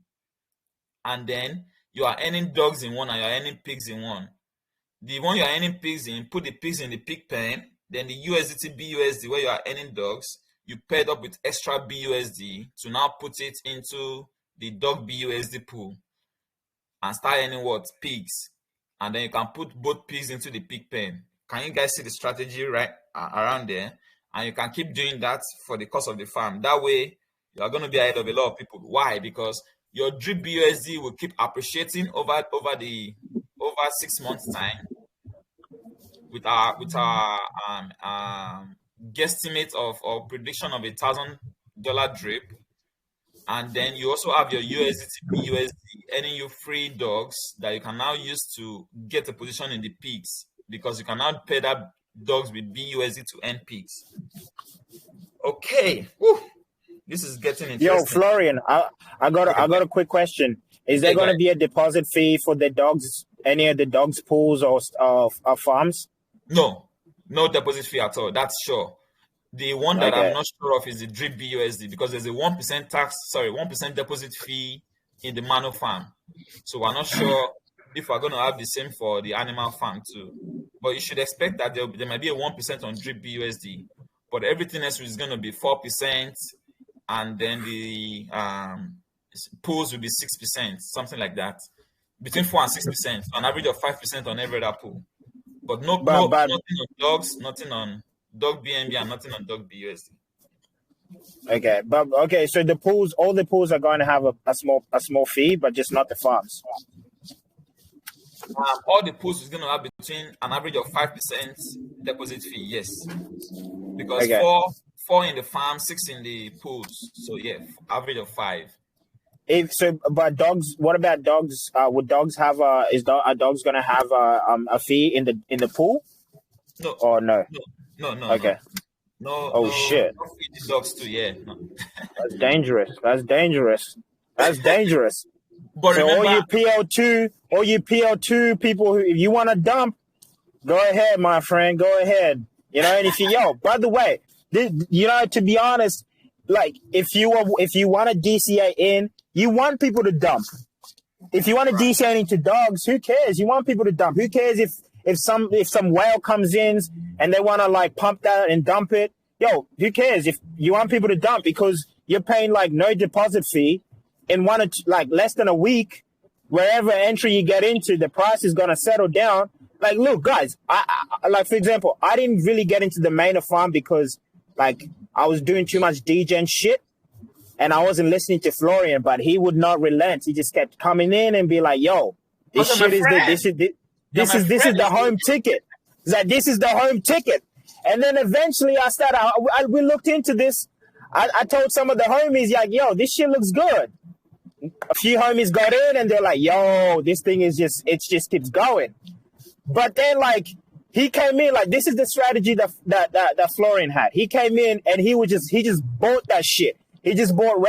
And then you are earning dogs in one and you are earning pigs in one. The one you are earning pigs in, put the pigs in the pig pen. Then the USDT BUSD where you are earning dogs, you paired up with extra BUSD to now put it into the dog BUSD pool and start earning what? Pigs. And then you can put both pigs into the pig pen. Can you guys see the strategy right around there? And you can keep doing that for the cost of the farm. That way, you are going to be ahead of a lot of people. Why? Because your Drip BUSD will keep appreciating over 6 months' time. With our guesstimate of or prediction of $1,000 drip, and then you also have your USDT BUSD earning you free dogs that you can now use to get a position in the pigs, because you can now pay that dogs with BUSD to earn pigs. Okay, whew. This is getting interesting. Yo, Florian, I got a quick question. Is there going to be a deposit fee for the dogs, any of the dogs pools or farms? No deposit fee at all. That's sure. The one that I'm not sure of is the Drip BUSD, because there's a 1% deposit fee in the Mano farm. So we're not sure if we're going to have the same for the animal farm too. But you should expect that there might be a 1% on Drip BUSD, but everything else is going to be 4%, and then the pools will be 6%, something like that. Between 4 and 6%, so an average of 5% on every other pool. But nothing on dogs, nothing on dog BNB, and nothing on dog BUSD. Okay, so all the pools are going to have a small fee, but just not the farms. All the pools is going to have between an average of 5% deposit fee, yes. Because 4 in the farm, 6 in the pools. So yeah, average of 5. But dogs. What about dogs? Would dogs have are dogs going to have a fee in the pool? No. Or no? No. Okay. No. Oh shit. No feed the dogs too. Yeah. No. That's dangerous. But so remember, all you PL2 people who, if you want to dump, go ahead, my friend. Go ahead. You know, and if you by the way, to be honest, like if you want to DCA in, you want people to dump. If you want to DCA into dogs, who cares? You want people to dump. Who cares if some whale comes in and they want to like pump that and dump it. Yo, who cares if you want people to dump because you're paying like no deposit fee in like less than a week. Wherever entry you get into, the price is gonna settle down. Like, look, guys, I like for example, I didn't really get into the Mainer farm because like I was doing too much degen shit, and I wasn't listening to Florian. But he would not relent. He just kept coming in and be like, "Yo, this shit is this is the home ticket. This is the home ticket." And then eventually we looked into this. I told some of the homies like, "Yo, this shit looks good." A few homies got in and they're like, "Yo, this thing is just keeps going." But then like he came in like this is the strategy that Florian had. He came in and he just bought that shit. He just bought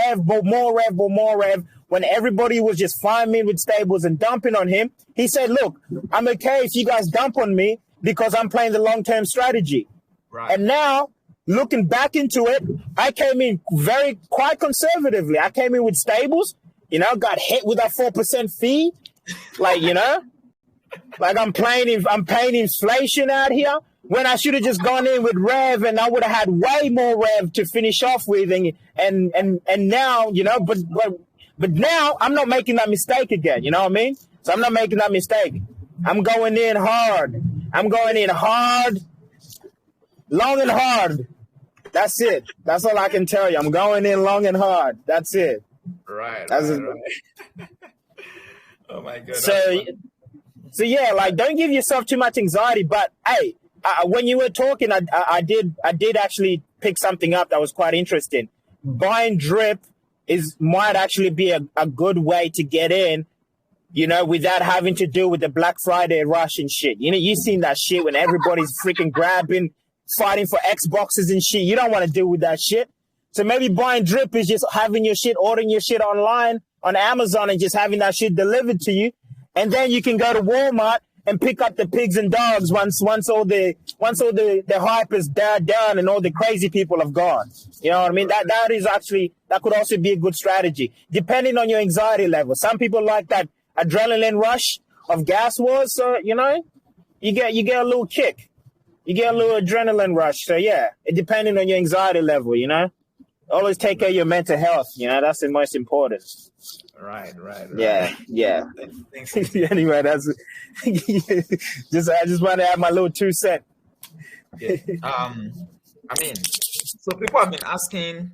more rev. When everybody was just farming with stables and dumping on him, he said, "Look, I'm okay if you guys dump on me because I'm playing the long-term strategy." Right. And now, looking back into it, I came in quite conservatively. I came in with stables, got hit with that 4% fee, like like I'm paying inflation out here when I should have just gone in with rev and I would have had way more rev to finish off with, and now but now I'm not making that mistake again. You know what I mean? So I'm not making that mistake. I'm going in hard. Long and hard. That's it. That's all I can tell you. I'm going in long and hard. That's it. Right. Oh my God. So yeah, like don't give yourself too much anxiety. But hey, when you were talking, I did actually pick something up that was quite interesting. Buying drip might actually be a good way to get in, without having to deal with the Black Friday rush and shit. You've seen that shit when everybody's freaking grabbing, fighting for Xboxes and shit. You don't want to deal with that shit. So maybe buying drip is just having your shit, ordering your shit online on Amazon and just having that shit delivered to you. And then you can go to Walmart and pick up the pigs and dogs once all the hype is down and all the crazy people have gone. You know what I mean? That could also be a good strategy, depending on your anxiety level. Some people like that adrenaline rush of gas wars, so you get a little kick. You get a little adrenaline rush. So yeah, it depending on your anxiety level, always take care of your mental health. That's the most important. Right. Yeah. Thanks. Anyway, that's I just want to add my little 2 cents. Yeah. So people have been asking,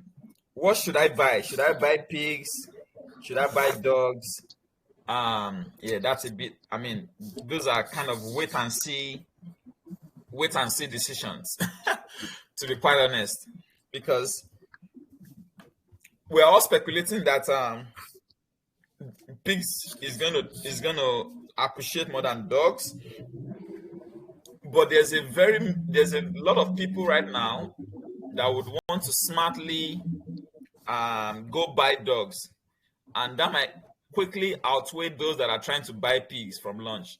what should I buy? Should I buy pigs? Should I buy dogs? Yeah, that's a bit. Those are kind of wait and see decisions, to be quite honest, because we're all speculating that pigs is gonna appreciate more than dogs, but there's a lot of people right now that would want to smartly go buy dogs, and that might quickly outweigh those that are trying to buy pigs from lunch.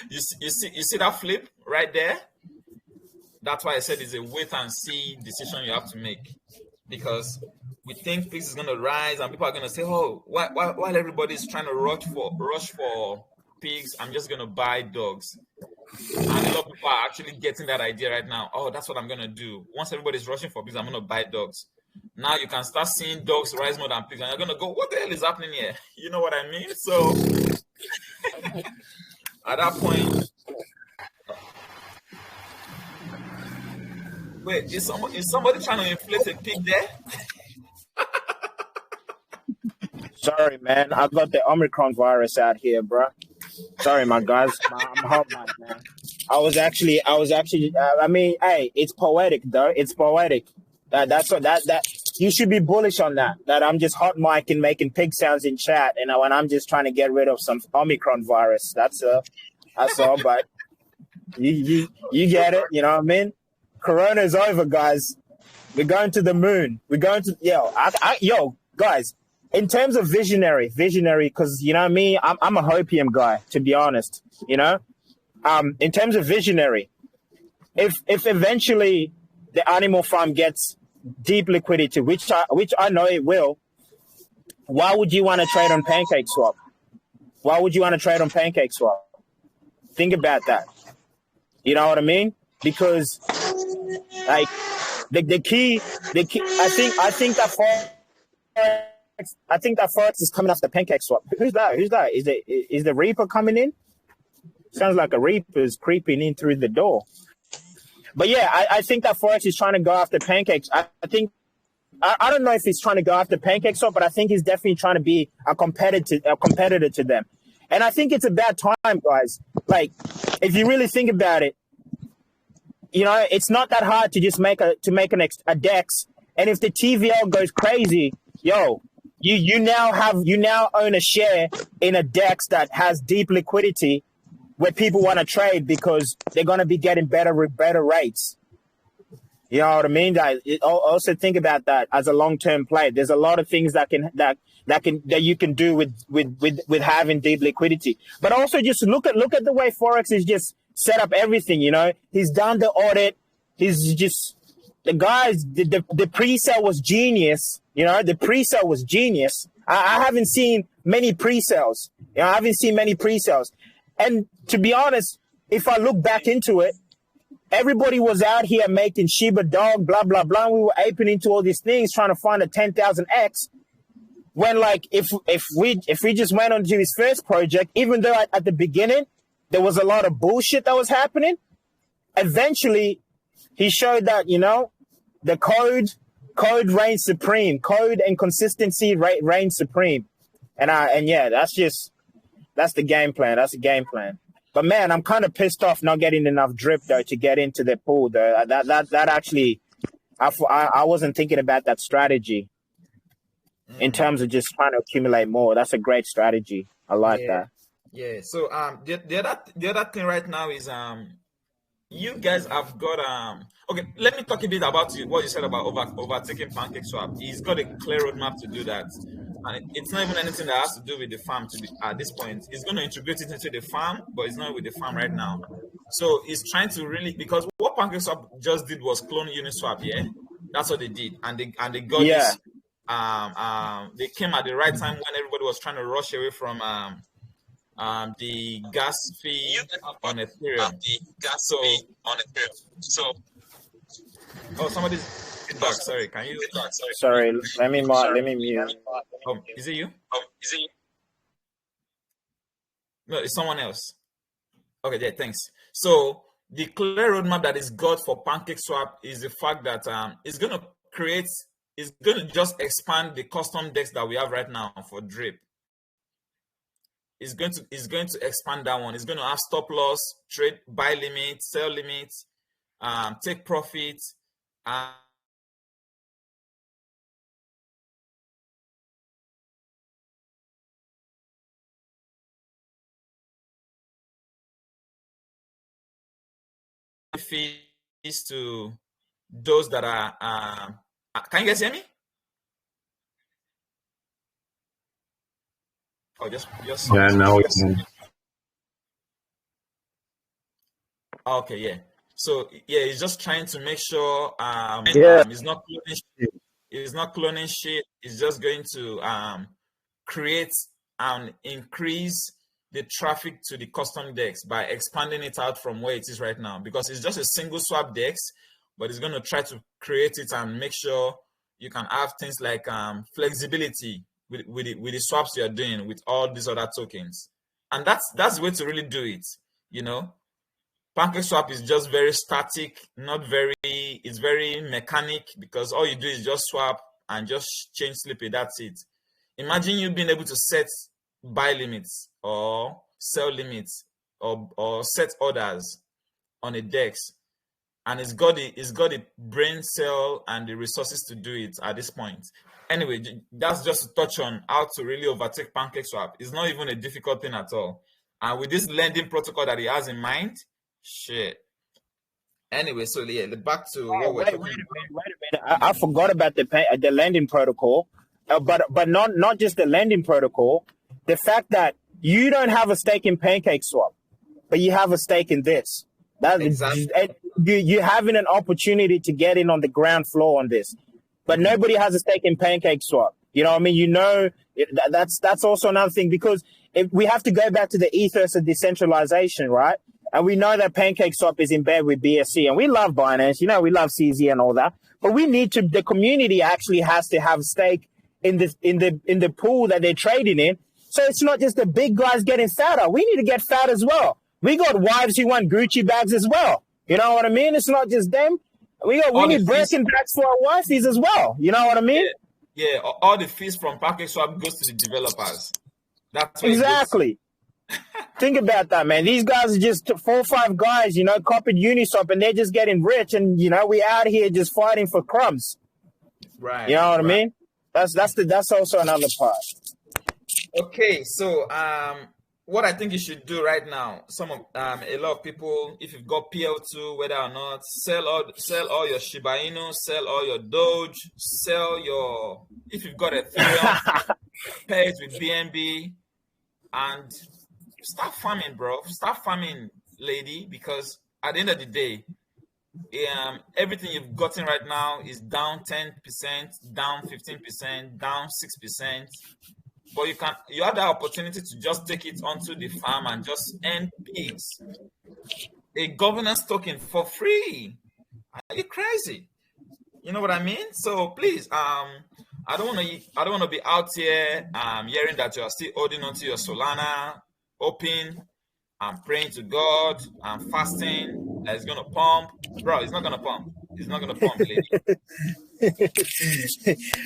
You see that flip right there? That's why I said it's a wait and see decision you have to make, because we think pigs is going to rise and people are going to say, "Oh, while everybody's trying to rush for pigs, I'm just going to buy dogs." And a lot of people are actually getting that idea right now. "Oh, that's what I'm going to do. Once everybody's rushing for pigs, I'm going to buy dogs." Now you can start seeing dogs rise more than pigs, and you're going to go, "What the hell is happening here?" You know what I mean? So at that point, wait, is somebody trying to inflate a pig there? Sorry, man. I got the Omicron virus out here, bro. Sorry, my guys. I'm hot, man. I was actually. Hey, it's poetic, though. It's poetic. That you should be bullish on that. That I'm just hot mic and making pig sounds in chat, and when I'm just trying to get rid of some Omicron virus. That's all. But you get it. You know what I mean? Corona is over, guys. We're going to the moon. We're going to guys. In terms of visionary, because you know me, I'm a hopium guy, to be honest. In terms of visionary, if eventually the animal farm gets deep liquidity, which I know it will, why would you want to trade on Pancake Swap? Why would you want to trade on Pancake Swap? Think about that. You know what I mean? because like the key I think that Forex is coming off the pancake swap. Who's that? Is the Reaper coming in? Sounds like a Reaper is creeping in through the door. But yeah, I think that Forex is trying to go after pancakes. I think I don't know if he's trying to go after pancake swap, but I think he's definitely trying to be a competitor to them. And I think it's about time, guys. Like, if you really think about it, you know, it's not that hard to just make a DEX. And if the TVL goes crazy, yo, you now own a share in a DEX that has deep liquidity where people want to trade because they're going to be getting better rates. You know what I mean? Also think about that as a long-term play. There's a lot of things that you can do with having deep liquidity. But also just look at the way Forex is just set up everything. You know, he's done the audit. He's just the guys. The pre-sale was genius. You know, the pre-sale was genius. I haven't seen many pre-sales. You know, I haven't seen many pre-sales. And to be honest, if I look back into it, everybody was out here making Shiba dog, blah, blah, blah. We were aping into all these things, trying to find a 10,000X. When, like, if we just went on to his first project, even though at the beginning there was a lot of bullshit that was happening, eventually he showed that, you know, the code reigns supreme. Code and consistency reigns supreme. And yeah, that's the game plan. That's the game plan. But man, I'm kind of pissed off not getting enough drip though to get into the pool though. That actually, I wasn't thinking about that strategy in terms of just trying to accumulate more. That's a great strategy. I like that. Yeah. So the other thing right now is you guys have got okay. Let me talk a bit about what you said about overtaking pancake swap. He's got a clear roadmap to do that. And it's not even anything that has to do with the farm at this point. He's going to integrate it into the farm, but it's not with the farm right now. So he's trying to really, because what PancakeSwap just did was clone Uniswap, yeah? That's what they did. And they got this, they came at the right time when everybody was trying to rush away from the gas fee on Ethereum. Oh, somebody's feedback. Sorry, can you? Sorry, let me mute. Oh, is it you? No, it's someone else. Okay, yeah, thanks. So the clear roadmap that is got for PancakeSwap is the fact that it's going to just expand the custom DEX that we have right now for Drip. It's going to expand that one. It's going to have stop loss, trade, buy limit, sell limit, take profit, fees to those that are can you guys hear me? Oh, just yeah, now we can. Okay, yeah. So yeah, he's just trying to make sure he's not cloning shit. He's just going to create and increase the traffic to the custom DEX by expanding it out from where it is right now, because it's just a single swap DEX, but it's going to try to create it and make sure you can have things like flexibility with the swaps you're doing with all these other tokens. And that's the way to really do it. You know, PancakeSwap is just very static, it's very mechanic, because all you do is just swap and just change Slippy. That's it. Imagine you being able to set buy limits or sell limits or set orders on a DEX, and it's got the brain cell and the resources to do it at this point. Anyway, that's just to touch on how to really overtake PancakeSwap. It's not even a difficult thing at all. And with this lending protocol that he has in mind, shit. Anyway, so yeah, back to what we're talking about. Wait a minute. I forgot about the lending protocol, but not just the lending protocol. The fact that you don't have a stake in PancakeSwap, but you have a stake in this. Exactly. You're having an opportunity to get in on the ground floor on this, but nobody has a stake in PancakeSwap. You know what I mean? You know, that's also another thing, because if we have to go back to the ethos of decentralization, right? And we know that Pancake Swap is in bed with BSC, and we love Binance. You know, we love CZ and all that. But we need to. The community actually has to have stake in the pool that they're trading in. So it's not just the big guys getting fatter. We need to get fat as well. We got wives who want Gucci bags as well. You know what I mean? It's not just them. We need Birkin bags for our wifeys as well. You know what I mean? Yeah. All the fees from Pancake Swap goes to the developers. That's exactly. Think about that, man. These guys are just 4 or 5 guys, you know, copied Uniswap, and they're just getting rich, and you know, we out here just fighting for crumbs. Right. You know what I mean? That's also another part. Okay, so what I think you should do right now, a lot of people, if you've got PL2, whether or not, sell all your Shiba Inu, sell all your Doge, if you've got Ethereum, pay it with BNB, and start farming, bro. Start farming, lady, because at the end of the day, everything you've gotten right now is down 10%, down 15%, down 6%. But you have the opportunity to just take it onto the farm and just earn pigs. A governance token for free. Are you crazy? You know what I mean? So please, I don't want to be out here hearing that you are still holding onto your Solana, hoping, I'm praying to God, I'm fasting, that it's gonna pump. Bro, it's not gonna pump. It's not gonna pump, lady.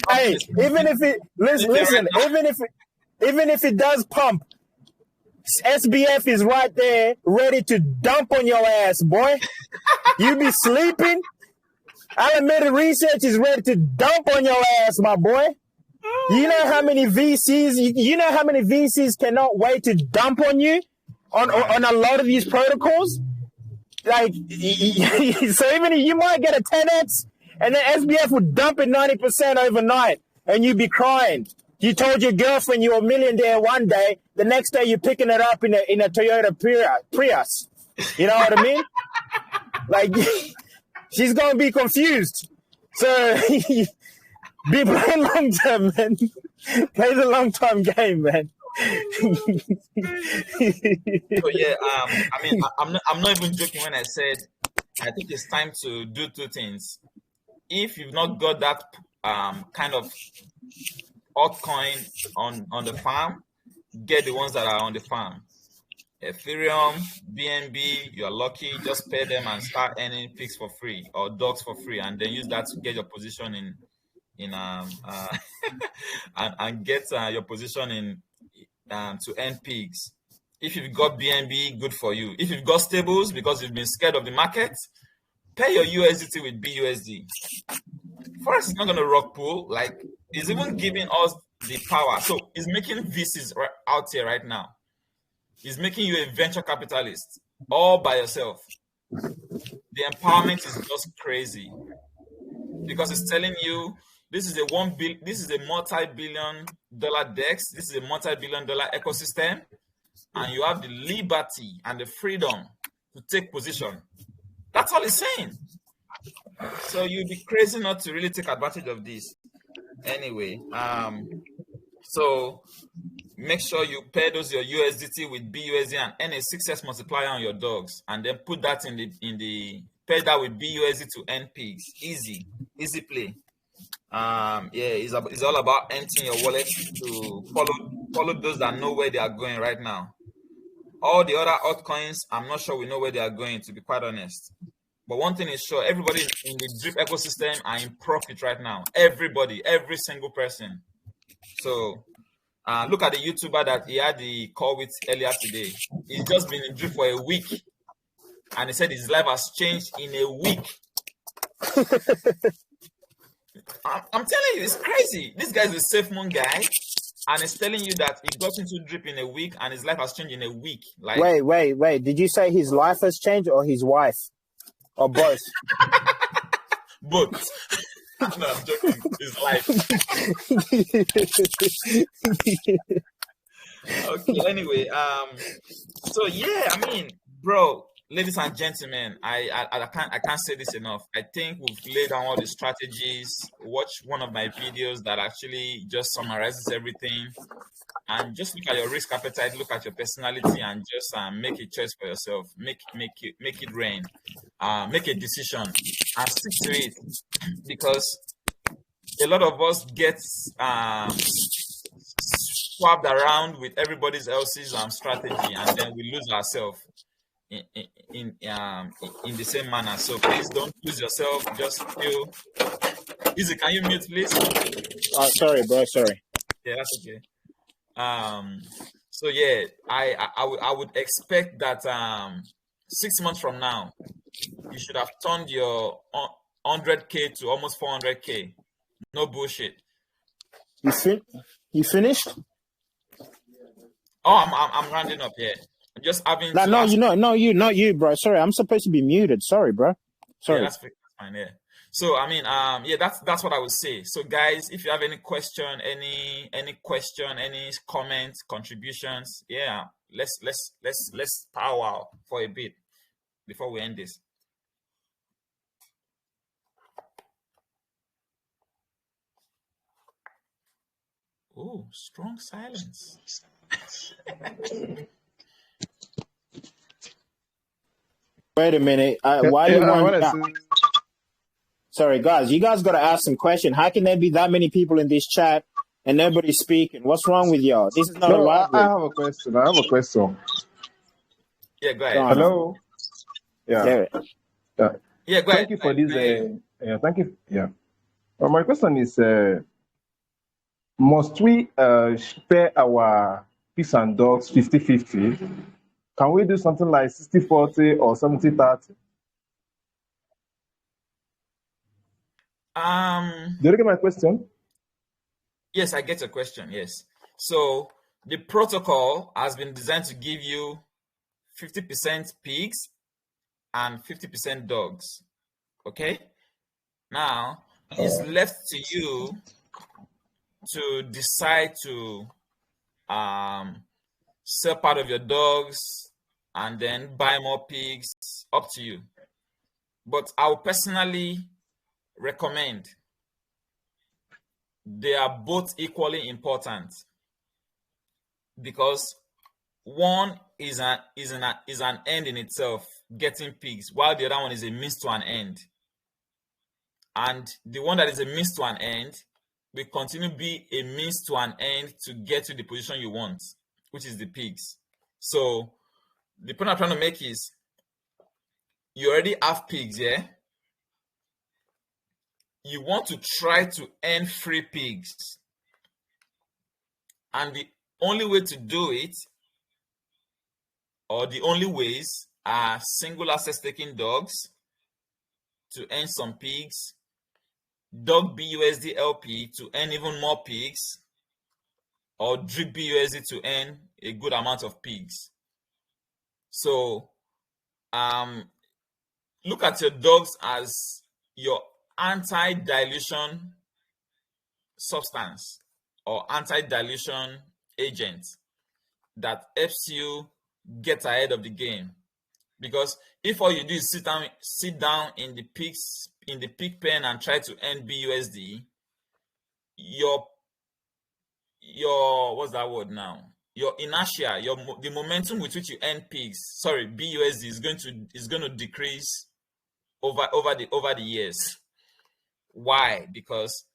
Hey, even if it listen, even if it does pump, SBF is right there, ready to dump on your ass, boy. You be sleeping. Alameda Research is ready to dump on your ass, my boy. You know how many VCs cannot wait to dump on you on a lot of these protocols? Like, so even if you might get a 10x, and then SBF would dump it 90% overnight, and you'd be crying. You told your girlfriend you were a millionaire one day, the next day you're picking it up in a Toyota Prius. You know what I mean? Like, she's gonna be confused. So be playing long term, man. Play the long term game, man. So yeah, I mean, I'm not even joking when I said I think it's time to do 2 things. If you've not got that kind of altcoin on the farm, get the ones that are on the farm. Ethereum, BNB, you're lucky, just pay them and start earning pigs for free or dogs for free, and then use that to get your position in and get your position in to earn pigs. If you've got BNB, good for you. If you've got stables because you've been scared of the market, pay your USDT with BUSD. Forex is not going to rock pool. Like, it's even giving us the power. So it's making VCs out here right now. It's making you a venture capitalist all by yourself. The empowerment is just crazy because it's telling you this is a multi-billion-dollar DEX. This is a multi-billion-dollar ecosystem, and you have the liberty and the freedom to take position. That's all it's saying. So you'd be crazy not to really take advantage of this. Anyway, so make sure you pay those your USDT with BUSD and earn a 6x multiplier on your dogs, and then put that in the pay that with BUSD to earn pigs. Easy play. It's all about emptying your wallet to follow those that know where they are going right now. All the other altcoins, I'm not sure we know where they are going, to be quite honest. But one thing is sure, everybody in the drip ecosystem are in profit right now. Everybody, every single person. So look at the YouTuber that he had the call with earlier today. He's just been in drip for a week, and he said his life has changed in a week. I'm telling you, it's crazy. This guy's a safe moon guy, and he's telling you that he got into drip in a week and his life has changed in a week. Like, wait. Did you say his life has changed or his wife? Or both? Both. No, I'm joking. His life. Okay, anyway, so yeah, I mean, bro, ladies and gentlemen, I can't say this enough. I think we've laid down all the strategies. Watch one of my videos that actually just summarizes everything. and just look at your risk appetite, look at your personality, and just make a choice for yourself. Make it rain. Make a decision and stick to it, because a lot of us get swapped around with everybody else's strategy, and then we lose ourselves in the same manner. So please don't lose yourself. Just feel easy. Can you mute, please? Sorry, bro. Sorry. Yeah, that's okay. So yeah, I would expect that 6 months from now, you should have turned your 100K to almost 400K. No bullshit. You finished? Oh, I'm rounding up here. I'm just having to No, ask- not you, bro. Sorry, I'm supposed to be muted. Sorry, bro. Sorry. Yeah, that's fine. Yeah. So I mean, yeah, that's what I would say. So guys, if you have any question, any comments, contributions, yeah, let's powwow for a bit before we end this. Oh, strong silence. Wait a minute. Why you want? Sorry, guys. You guys got to ask some question. How can there be that many people in this chat and nobody's speaking? What's wrong with y'all? This is not a library. I have a question. Yeah, go ahead. Hello. Yeah, go ahead. Thank you for this. Thank you. Yeah. My question is: must we spare our pigs and dogs 50-50? Can we do something like 60-40 or 70-30? Do you get my question? Yes, I get your question. Yes. So the protocol has been designed to give you 50% pigs and 50% dogs. Okay. Now it's left to you to decide to sell part of your dogs and then buy more pigs. Up to you. But I would personally recommend, they are both equally important, because one is an end in itself, getting pigs, while the other one is a means to an end. And the one that is a means to an end will continue to be a means to an end to get to the position you want, which is the pigs. So the point I'm trying to make is, you already have pigs, yeah? You want to try to earn free pigs. And the only way to do it, or the only ways, are single access taking dogs to earn some pigs, dog BUSD LP to earn even more pigs, or drip BUSD to earn a good amount of pigs. So look at your dogs as your anti-dilution substance or anti-dilution agent that helps you get ahead of the game. Because if all you do is sit down in the pig pen and try to earn BUSD, your what's that word now? Your inertia, the momentum with which you earn BUSD is going to decrease over the years. Why? Because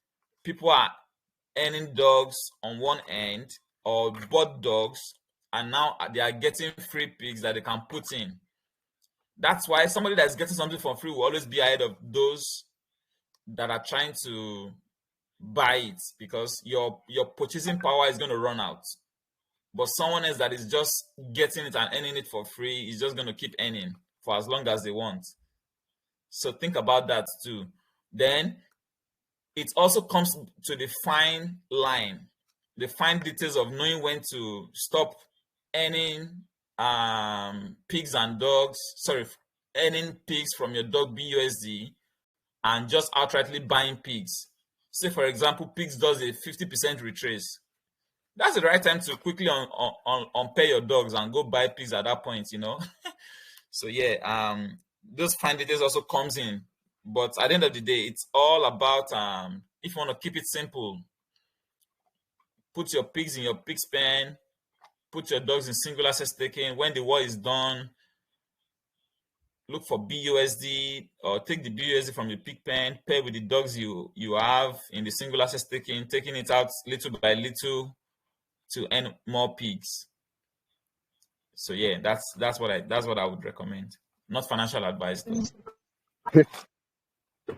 people are earning dogs on one end, or bought dogs, and now they are getting free pigs that they can put in. That's why somebody that's getting something for free will always be ahead of those that are trying to buy it, because your purchasing power is going to run out. But someone else that is just getting it and earning it for free is just going to keep earning for as long as they want. So think about that too. Then it also comes to the fine line, the fine details of knowing when to stop earning pigs and dogs, earning pigs from your dog BUSD and just outrightly buying pigs. Say, for example, pigs does a 50% retrace. That's the right time to quickly unpair your dogs and go buy pigs at that point, So yeah, those fine details also comes in. But at the end of the day, it's all about, if you want to keep it simple, put your pigs in your pig's pen, put your dogs in single access staking. When the war is done, look for BUSD or take the BUSD from the pig pen, pair with the dogs you have in the single access staking, taking it out little by little to earn more pigs. So yeah, that's what I would recommend. Not financial advice though.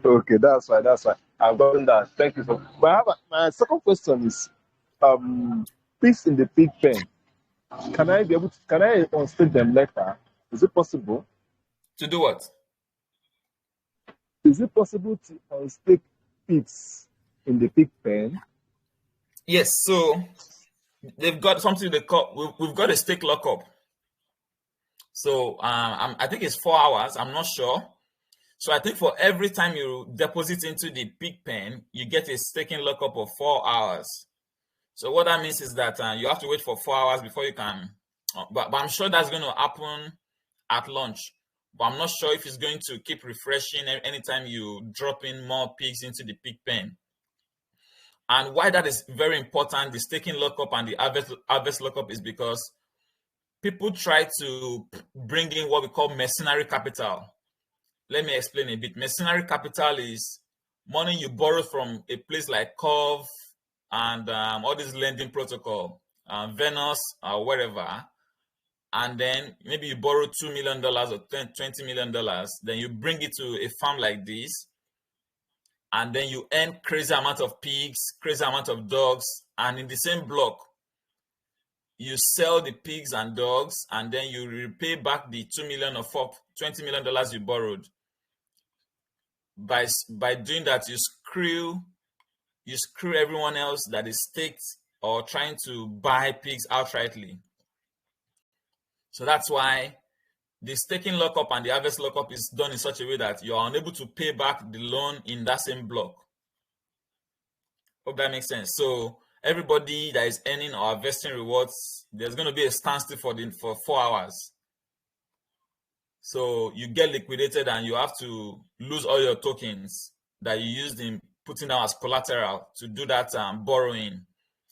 Okay, that's fine. That's fine. I've gotten that. Thank you so much. But my second question is, pigs in the pig pen. Can I unstake them later? Is it possible? To do what? Is it possible to unstake pigs in the pig pen? Yes. So they've got something they call. We've got a stake lockup. So I think it's 4 hours. I'm not sure. So I think for every time you deposit into the pig pen, you get a staking lockup of 4 hours. So what that means is that you have to wait for 4 hours before you can. But I'm sure that's going to happen at launch. But I'm not sure if it's going to keep refreshing anytime you drop in more pigs into the pig pen. And why that is very important, the staking lockup and the harvest lockup, is because people try to bring in what we call mercenary capital. Let me explain a bit. Mercenary capital is money you borrow from a place like Cove and all these lending protocol, Venus or wherever, and then maybe you borrow $2 million or $20 million, then you bring it to a farm like this, and then you earn crazy amount of pigs, crazy amount of dogs, and in the same block, you sell the pigs and dogs, and then you repay back the $2 million or $20 million you borrowed. By doing that, you screw everyone else that is staked or trying to buy pigs outrightly. So that's why the staking lockup and the harvest lockup is done in such a way that you are unable to pay back the loan in that same block. Hope that makes sense. So everybody that is earning or investing rewards, there's going to be a standstill for 4 hours. So you get liquidated and you have to lose all your tokens that you used in putting down as collateral to do that borrowing.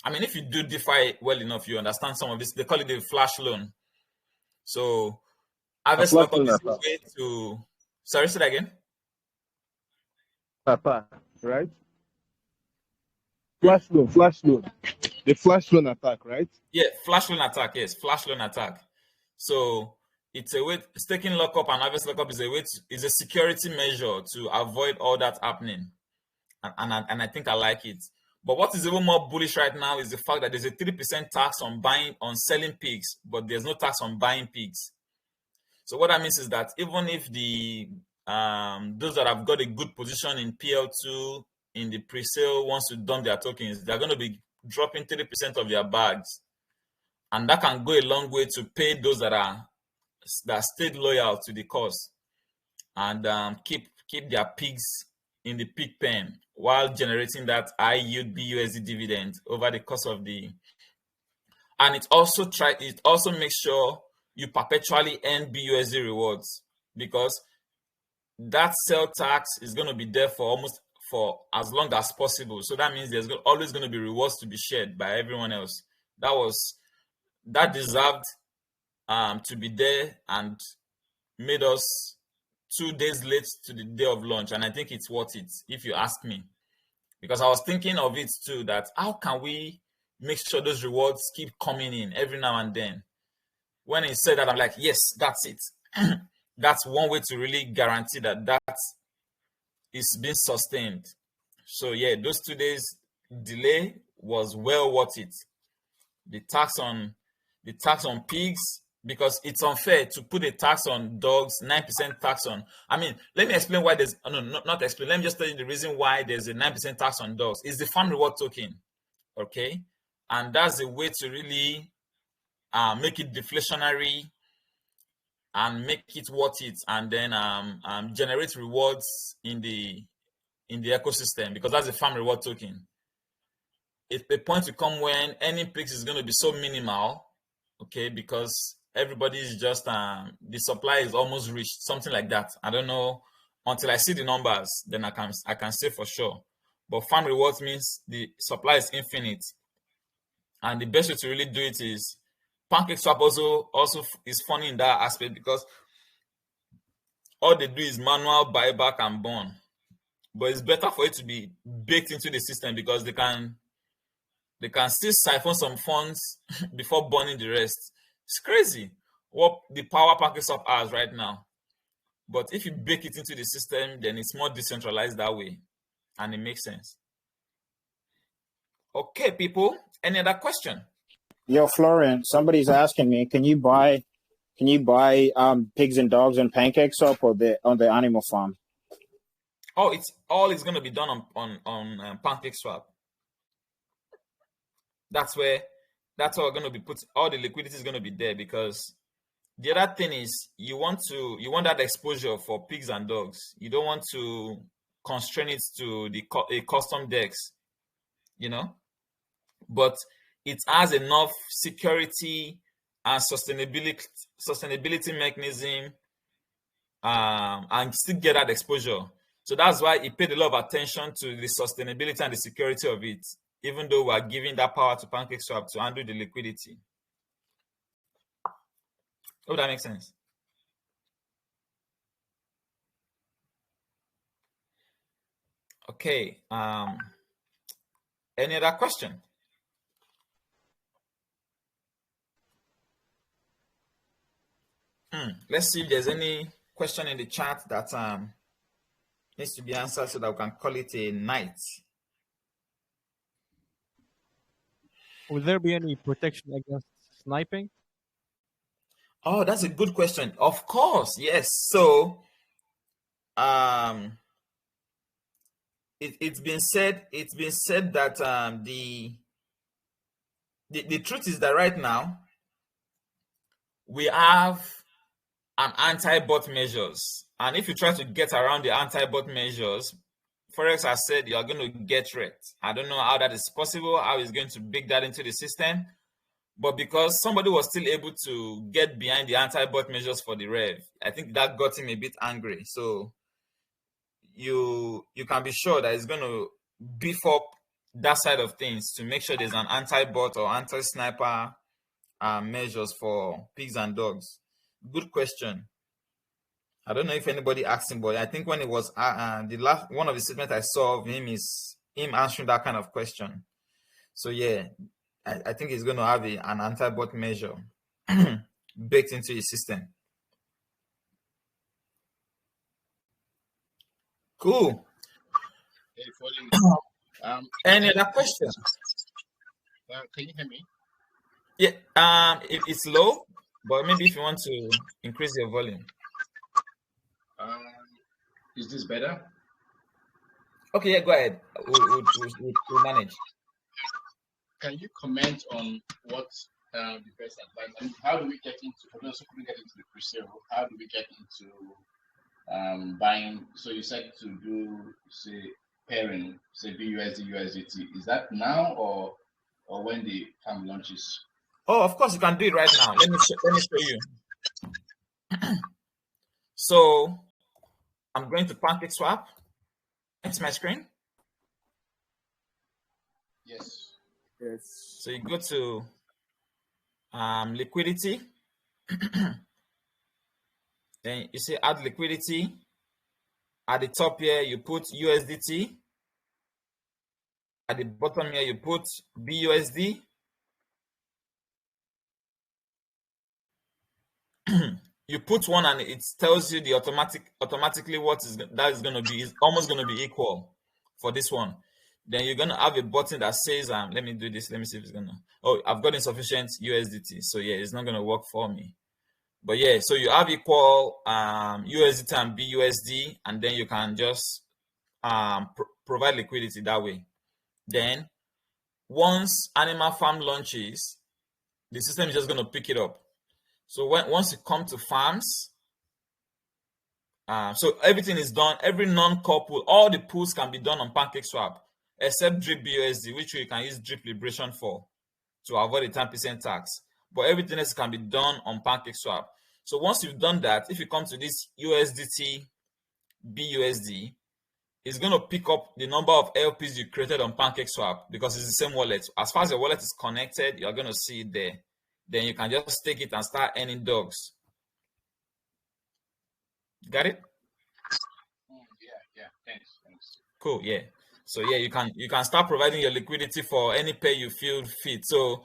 I mean, if you do DeFi well enough, you understand some of this. They call it a flash loan. So harvest lockup is a way to. Sorry, say that again. Attack, right? Flash loan. The flash loan attack, right? Yeah, flash loan attack. Yes, flash loan attack. So it's a way. Staking lockup and harvest lockup is a security measure to avoid all that happening, and I think I like it. But what is even more bullish right now is the fact that there's a 3% tax on selling pigs, but there's no tax on buying pigs. So what that means is that even if the those that have got a good position in PL2 in the pre-sale wants to dump their tokens, they're going to be dropping 30% of their bags, and that can go a long way to pay those that stayed loyal to the cause and keep their pigs in the pig pen while generating that high yield BUSD dividend over the course of the. And it also makes sure you perpetually earn BUSD rewards, because that sell tax is going to be there for as long as possible. So that means there's always going to be rewards to be shared by everyone else. That deserved to be there and made us 2 days late to the day of launch. And I think it's worth it, if you ask me, because I was thinking of it too, that how can we make sure those rewards keep coming in every now and then? When he said that, I'm like, yes, that's it. That's one way to really guarantee that is being sustained. So yeah, those 2 days delay was well worth it. The tax on pigs, because it's unfair to put a tax on dogs, 9% tax on. I mean, let me explain why there's not explain. Let me just tell you the reason why there's a 9% tax on dogs. It's the farm reward token, okay, and that's a way to really make it deflationary and make it worth it, and then generate rewards in the ecosystem, because that's a farm reward token. It's a point to come when any pigs is going to be so minimal, okay, because everybody is just the supply is almost reached, something like that. I don't know until I see the numbers, then I can say for sure. But farm rewards means the supply is infinite. And the best way to really do it is PancakeSwap also is funny in that aspect, because all they do is manual buyback and burn. But it's better for it to be baked into the system, because they can still siphon some funds before burning the rest. It's crazy what the power PancakeSwap has right now. But if you bake it into the system, then it's more decentralized that way, and it makes sense. Okay, people, any other question? Yo, Florian, somebody's asking me, can you buy pigs and dogs on PancakeSwap or on the animal farm? Oh, it's going to be done on PancakeSwap. That's where we're going to be put. All the liquidity is going to be there, because the other thing is you want that exposure for pigs and dogs. You don't want to constrain it to a custom DEX, but it has enough security and sustainability mechanism, and still get that exposure. So that's why it paid a lot of attention to the sustainability and the security of it, even though we are giving that power to PancakeSwap to handle the liquidity. Hope that makes sense. Okay. Any other question? Let's see if there's any question in the chat that needs to be answered, so that we can call it a night. Will there be any protection against sniping? Oh, that's a good question. Of course, yes. So, it's been said that the truth is that right now we have an anti-bot measures, and if you try to get around the anti-bot measures, Forex has said you are going to get wrecked. I don't know how that is possible, how he's going to bake that into the system, but because somebody was still able to get behind the anti-bot measures for the rev, I think that got him a bit angry. So you can be sure that it's going to beef up that side of things to make sure there's an anti-bot or anti-sniper measures for pigs and dogs. Good question. I don't know if anybody asked him, but I think when it was the last one of the statements I saw of him is him answering that kind of question. So yeah, I think he's going to have an anti-bot measure baked into his system. Cool. Any other questions? Can you hear me? Yeah. It's low, but maybe if you want to increase your volume. Is this better? Okay, yeah, go ahead. We'll manage. Can you comment on what the best advice? I mean, how do we get into, for those who couldn't get into the pre-sale, how do we get into buying? So you said to do, say, pairing, say BUSD, USDT. Is that now or when the farm launches? Oh, of course, you can do it right now. Let me show you. So I'm going to PancakeSwap. It's my screen. Yes. So you go to liquidity. Then you say add liquidity. At the top here, you put USDT. At the bottom here, you put BUSD. You put one and it tells you the automatically what that is going to be. Is almost going to be equal for this one. Then you're going to have a button that says, let me do this. Let me see if it's going to, oh, I've got insufficient USDT. So yeah, it's not going to work for me. But yeah, so you have equal USDT and BUSD, and then you can just provide liquidity that way. Then once Animal Farm launches, the system is just going to pick it up. So once you come to farms, so everything is done, every non-core pool, all the pools can be done on PancakeSwap, except Drip BUSD, which you can use Drip Liberation for to avoid the 10% tax. But everything else can be done on PancakeSwap. So once you've done that, if you come to this USDT BUSD, it's going to pick up the number of LPs you created on PancakeSwap because it's the same wallet. As far as your wallet is connected, you're going to see it there. Then you can just take it and start earning dogs. Got it? Yeah. Thanks. Cool. Yeah. So yeah, you can start providing your liquidity for any pair you feel fit. So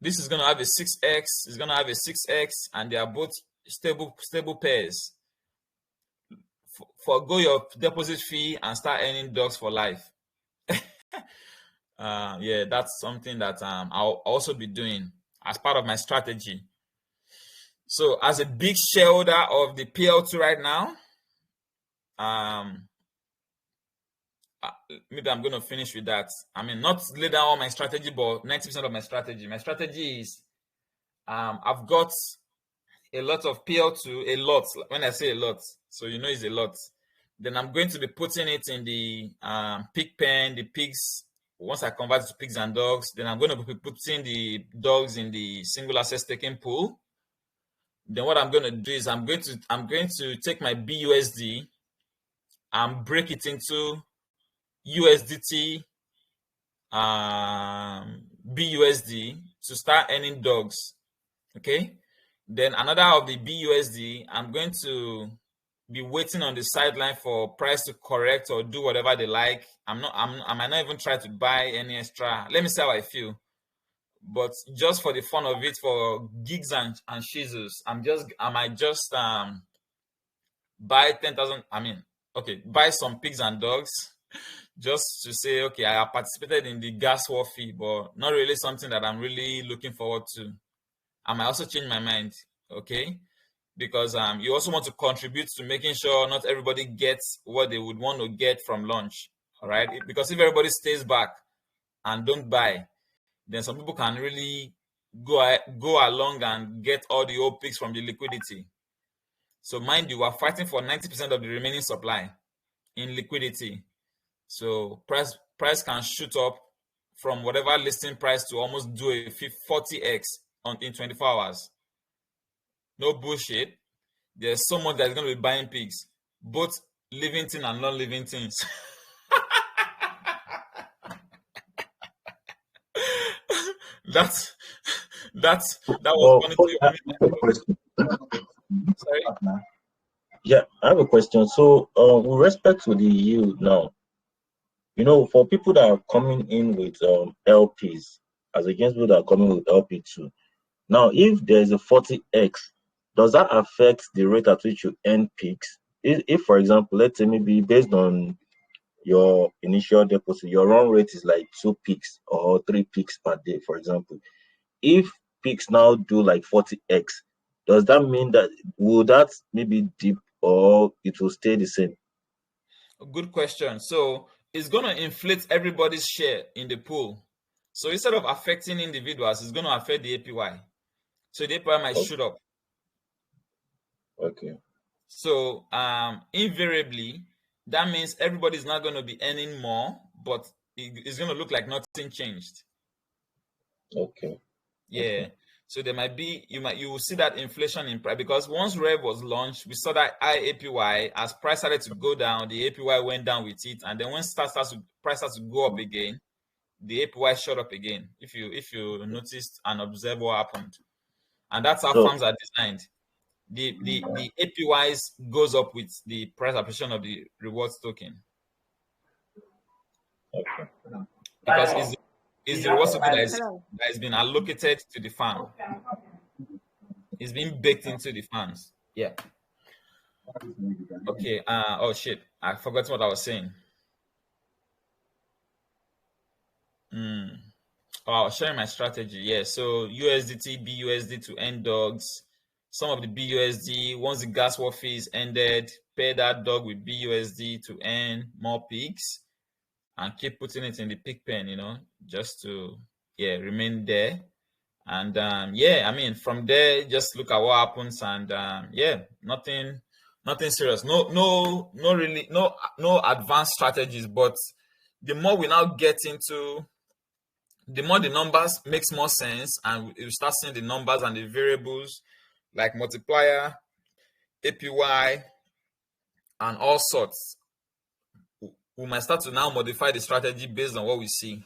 this is going to have a 6x. It's going to have a 6x, and they are both stable pairs. Forgo your deposit fee and start earning dogs for life. Yeah, that's something that I'll also be doing as part of my strategy. So as a big shareholder of the PL2 right now, maybe I'm going to finish with that. I mean, not lay down all my strategy, but 90% of my strategy. My strategy is I've got a lot of PL2, a lot. When I say a lot, so you know it's a lot. Then I'm going to be putting it in the pig pen, the pigs. Once I convert it to pigs and dogs, then I'm going to be putting the dogs in the single asset staking pool. Then what I'm going to do is I'm going to take my BUSD and break it into USDT, BUSD to start earning dogs. Okay. Then another of the BUSD, I'm going to be waiting on the sideline for price to correct or do whatever they like. I might not even try to buy any extra. Let me see how I feel. But just for the fun of it, for gigs and shizzles, I might just buy 10,000. Buy some pigs and dogs just to say, okay, I have participated in the gas war fee, but not really something that I'm really looking forward to. I might also change my mind, okay? Because you also want to contribute to making sure not everybody gets what they would want to get from launch, all right? Because if everybody stays back and don't buy, then some people can really go along and get all the old picks from the liquidity. So mind you, we're fighting for 90% of the remaining supply in liquidity. So price can shoot up from whatever listing price to almost do a 40x in 24 hours. No bullshit. There's someone that's going to be buying pigs, both living things and non-living things. that was funny. Sorry. Yeah, I have a question. So, with respect to the yield now, for people that are coming in with LPs, as against people that are coming with LP2, now if there's a 40x, does that affect the rate at which you earn peaks? If for example, let's say maybe based on your initial deposit, your run rate is like 2 peaks or 3 peaks per day, for example. If peaks now do like 40x, does that mean that will that maybe dip or it will stay the same? Good question. So it's going to inflate everybody's share in the pool. So instead of affecting individuals, it's going to affect the APY. So the APY might shoot up. Okay. So invariably, that means everybody's not going to be earning more, but it's going to look like nothing changed. Okay. Yeah. Okay. So there might be you will see that inflation in price, because once Rev was launched, we saw that high APY. As price started to go down, the APY went down with it, and then when price starts to go up again, the APY shot up again. If you noticed and observe what happened, and that's how farms are designed. The APYs goes up with the price appreciation of the rewards token. Okay. Because it's the rewards token that has been allocated to the farm. It's been baked into the farms. Yeah. Okay. Oh shit! I forgot what I was saying. Oh, I was sharing my strategy. Yeah. So USDT, BUSD to end dogs. Some of the BUSD, once the gas war fee is ended, pay that dog with BUSD to earn more pigs, and keep putting it in the pig pen, just to remain there. And from there, just look at what happens, and nothing serious. No advanced strategies. But the more we now get into, the more the numbers makes more sense, and you start seeing the numbers and the variables like multiplier, APY, and all sorts. we might start to now modify the strategy based on what we see.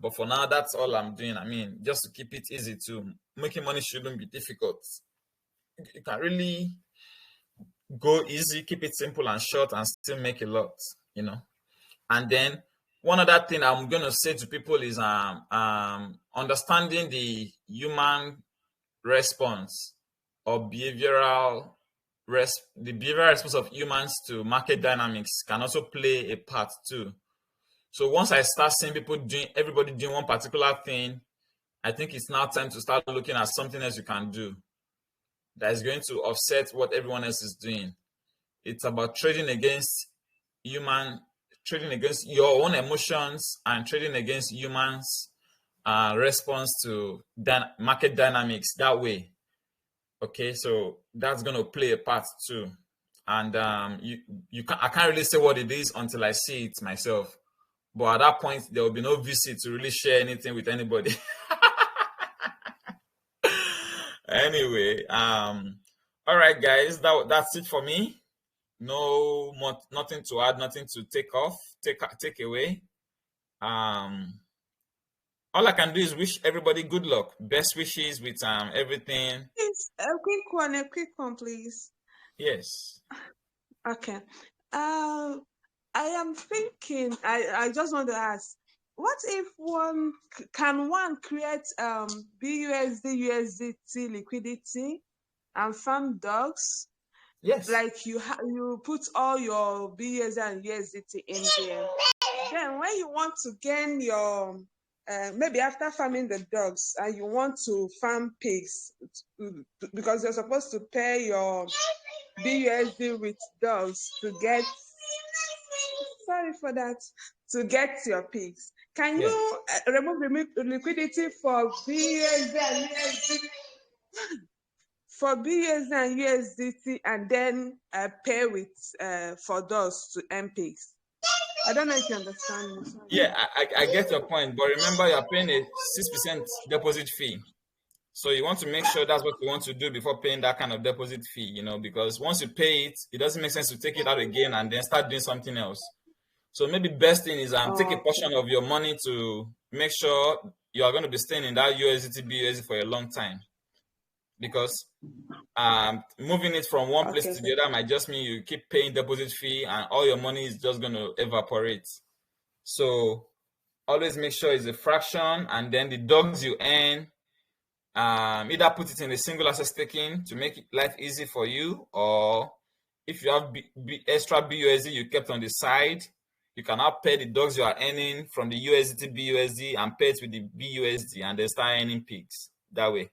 But for now, that's all I'm doing. I mean, just to keep it easy too. Making money shouldn't be difficult. You can really go easy, keep it simple and short, and still make a lot, you know. And then one other thing I'm going to say to people is understanding the human response or the behavioral response of humans to market dynamics can also play a part too. So once I start seeing everybody doing one particular thing, I think it's now time to start looking at something else you can do that is going to offset what everyone else is doing. It's about trading against your own emotions and trading against humans' response to market dynamics that way. Okay, so that's going to play a part too. And I can't really say what it is until I see it myself. But at that point, there will be no VC to really share anything with anybody. Anyway, all right, guys, that's it for me. No more, nothing to add, nothing to take away. All I can do is wish everybody good luck, best wishes with everything. Please, a quick one, please. Yes. Okay. I am thinking. I just want to ask, what if one can create BUSD USDT liquidity and farm dogs? Yes. Like you put all your BUSD and USDT in there. Then when you want to gain your maybe after farming the dogs and you want to farm pigs, because you're supposed to pair your BUSD with dogs to get to get your pigs. Can you remove the liquidity for BUSD and USDT and then pay with for dogs to earn pigs? I don't know if you understand me. Sorry. Yeah, I get your point, but remember you're paying a 6% deposit fee. So you want to make sure that's what you want to do before paying that kind of deposit fee, you know, because once you pay it, it doesn't make sense to take it out again and then start doing something else. So maybe best thing is take a portion of your money to make sure you are going to be staying in that USDT BUSD for a long time. Because moving it from one place to the other might just mean you keep paying deposit fee and all your money is just going to evaporate. So always make sure it's a fraction, and then the dogs you earn, either put it in a single asset staking to make life easy for you, or if you have extra BUSD you kept on the side, you can now pay the dogs you are earning from the USDT BUSD and pay it with the BUSD and then start earning pigs that way.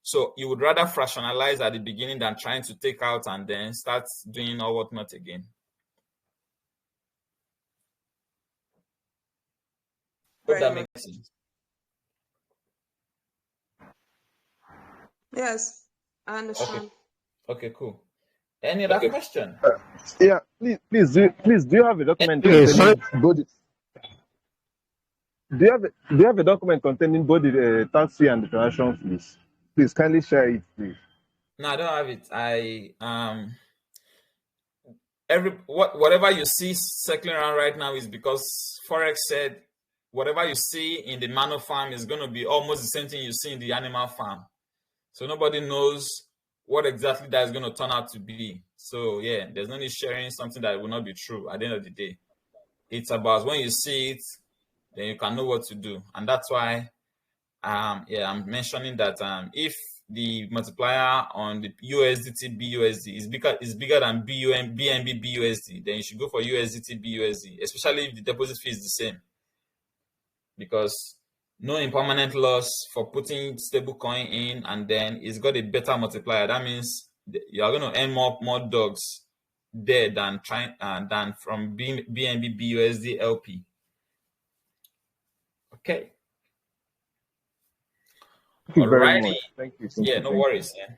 So you would rather fractionalize at the beginning than trying to take out and then start doing or whatnot again. Hope that makes sense. Yes, I understand. Okay, cool. Any other question? Yeah, please, do you have a document containing both? Do you have a document containing both the tax fee and the transaction fees? Please kindly share it, please. No, I don't have it. Whatever you see circling around right now is because Forex said whatever you see in the mano farm is going to be almost the same thing you see in the animal farm. So nobody knows what exactly that is going to turn out to be. So yeah, there's no need sharing something that will not be true at the end of the day. It's about when you see it, then you can know what to do. And that's why I'm mentioning that if the multiplier on the USDT BUSD is bigger than BNB BUSD, then you should go for USDT BUSD, especially if the deposit fee is the same. Because no impermanent loss for putting stablecoin in, and then it's got a better multiplier. That means you are going to earn more dogs there than from BNB BUSD LP. Okay. Thank you very much. Thank you. Yeah, no worries. Yeah.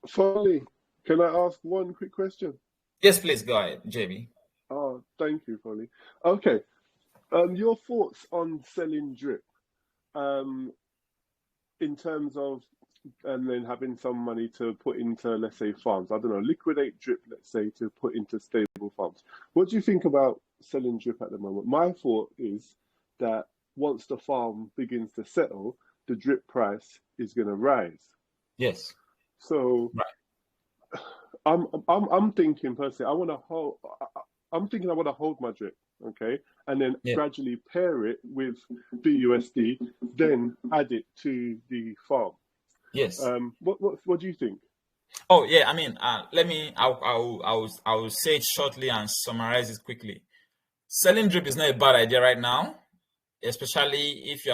Foley, can I ask one quick question? Yes, please go ahead, JB. Oh, thank you, Foley. Okay. Your thoughts on selling drip, in terms of and then having some money to put into, let's say, farms. I don't know, liquidate drip, let's say, to put into stable farms. What do you think about selling drip at the moment? My thought is that once the farm begins to settle, the drip price is going to rise. Yes. So I'm thinking personally, I want to hold. I'm thinking I want to hold my drip, okay, and then gradually pair it with BUSD, then add it to the farm. Yes. What do you think? Oh yeah, I mean, I will say it shortly and summarize it quickly. Selling drip is not a bad idea right now, especially if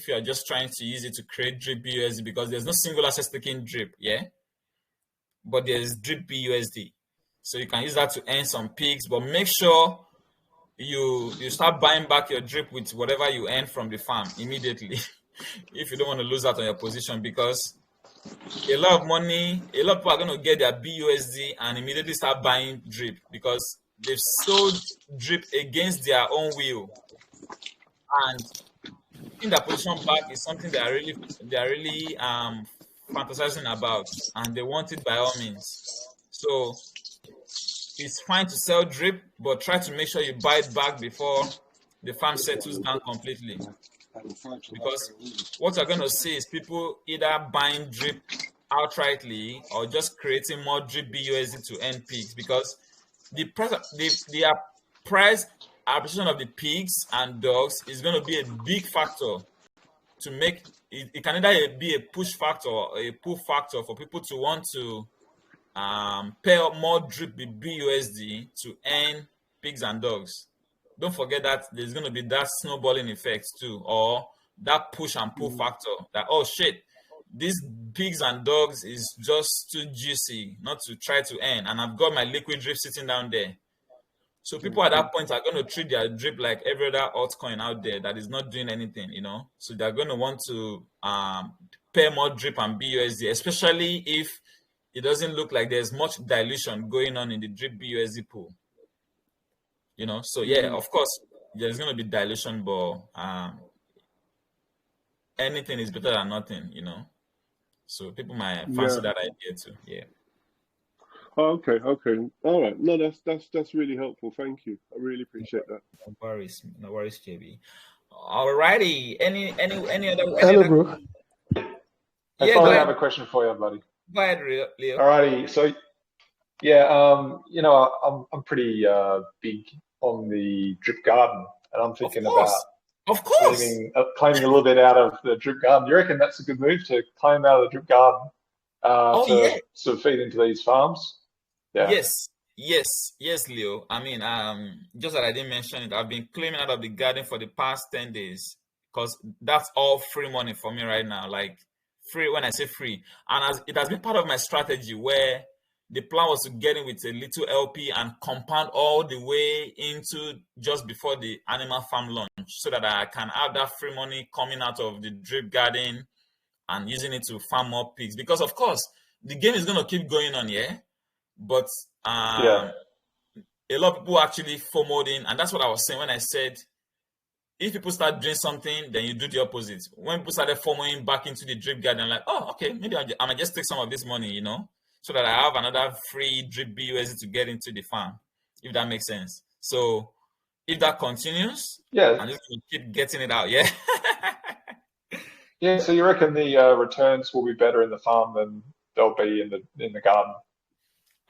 you're just trying to use it to create drip BUSD, because there's no single asset taking drip, but there's drip BUSD, so you can use that to earn some pigs. But make sure you start buying back your drip with whatever you earn from the farm immediately, if you don't want to lose out on your position, because a lot of people are going to get their BUSD and immediately start buying drip because they've sold drip against their own will, and in their position back is something they are really fantasizing about, and they want it by all means. So it's fine to sell drip, but try to make sure you buy it back before the farm settles down completely, because what you're going to see is people either buying drip outrightly or just creating more drip BUSD to earn pigs, because the price appreciation of the pigs and dogs is going to be a big factor to make it. It can either be a push factor or a pull factor for people to want to pay more drip BUSD to earn pigs and dogs. Don't forget that there's going to be that snowballing effect too, or that push and pull factor that, oh shit, these pigs and dogs is just too juicy not to try to earn, and I've got my liquid drip sitting down there. So people at that point are going to treat their drip like every other altcoin out there that is not doing anything, So they're going to want to pay more drip and BUSD, especially if it doesn't look like there's much dilution going on in the drip BUSD pool. So of course there's going to be dilution, but anything is better than nothing, So people might fancy that idea too. Oh, okay. All right. No, that's really helpful. Thank you. I really appreciate that. No worries, JB. Alrighty. Any other? Hello, bro. I probably have a question for you, buddy. Go ahead, Leo. Alrighty. So, I'm pretty big on the drip garden, and I'm thinking about claiming a little bit out of the drip garden. Do you reckon that's a good move to claim out of the drip garden sort of feed into these farms? Yeah. Yes, Leo. I mean, just that I didn't mention it, I've been claiming out of the garden for the past 10 days because that's all free money for me right now. Like free, when I say free, and it has been part of my strategy where the plan was to get in with a little LP and compound all the way into just before the animal farm launch, so that I can have that free money coming out of the drip garden and using it to farm more pigs. Because of course the game is going to keep going on, but a lot of people actually FOMO'd in, and that's what I was saying when I said if people start doing something, then you do the opposite. When people started FOMOing back into the drip garden, like, oh, okay, maybe I might just take some of this money, so that I have another free drip BUSD to get into the farm, if that makes sense. So if that continues, I'm just going to keep getting it out, Yeah, so you reckon the returns will be better in the farm than they'll be in the garden?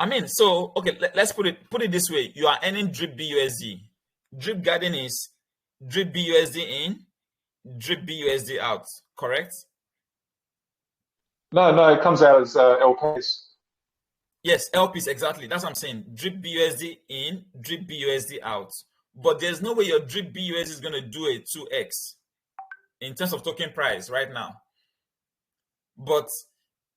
I mean, so okay, let's put it this way: you are earning drip BUSD. Drip garden is drip BUSD in, drip BUSD out, correct? No, it comes out as LPs. Yes, LPs, exactly. That's what I'm saying. Drip BUSD in, drip BUSD out. But there's no way your drip BUSD is going to do a 2x in terms of token price right now. But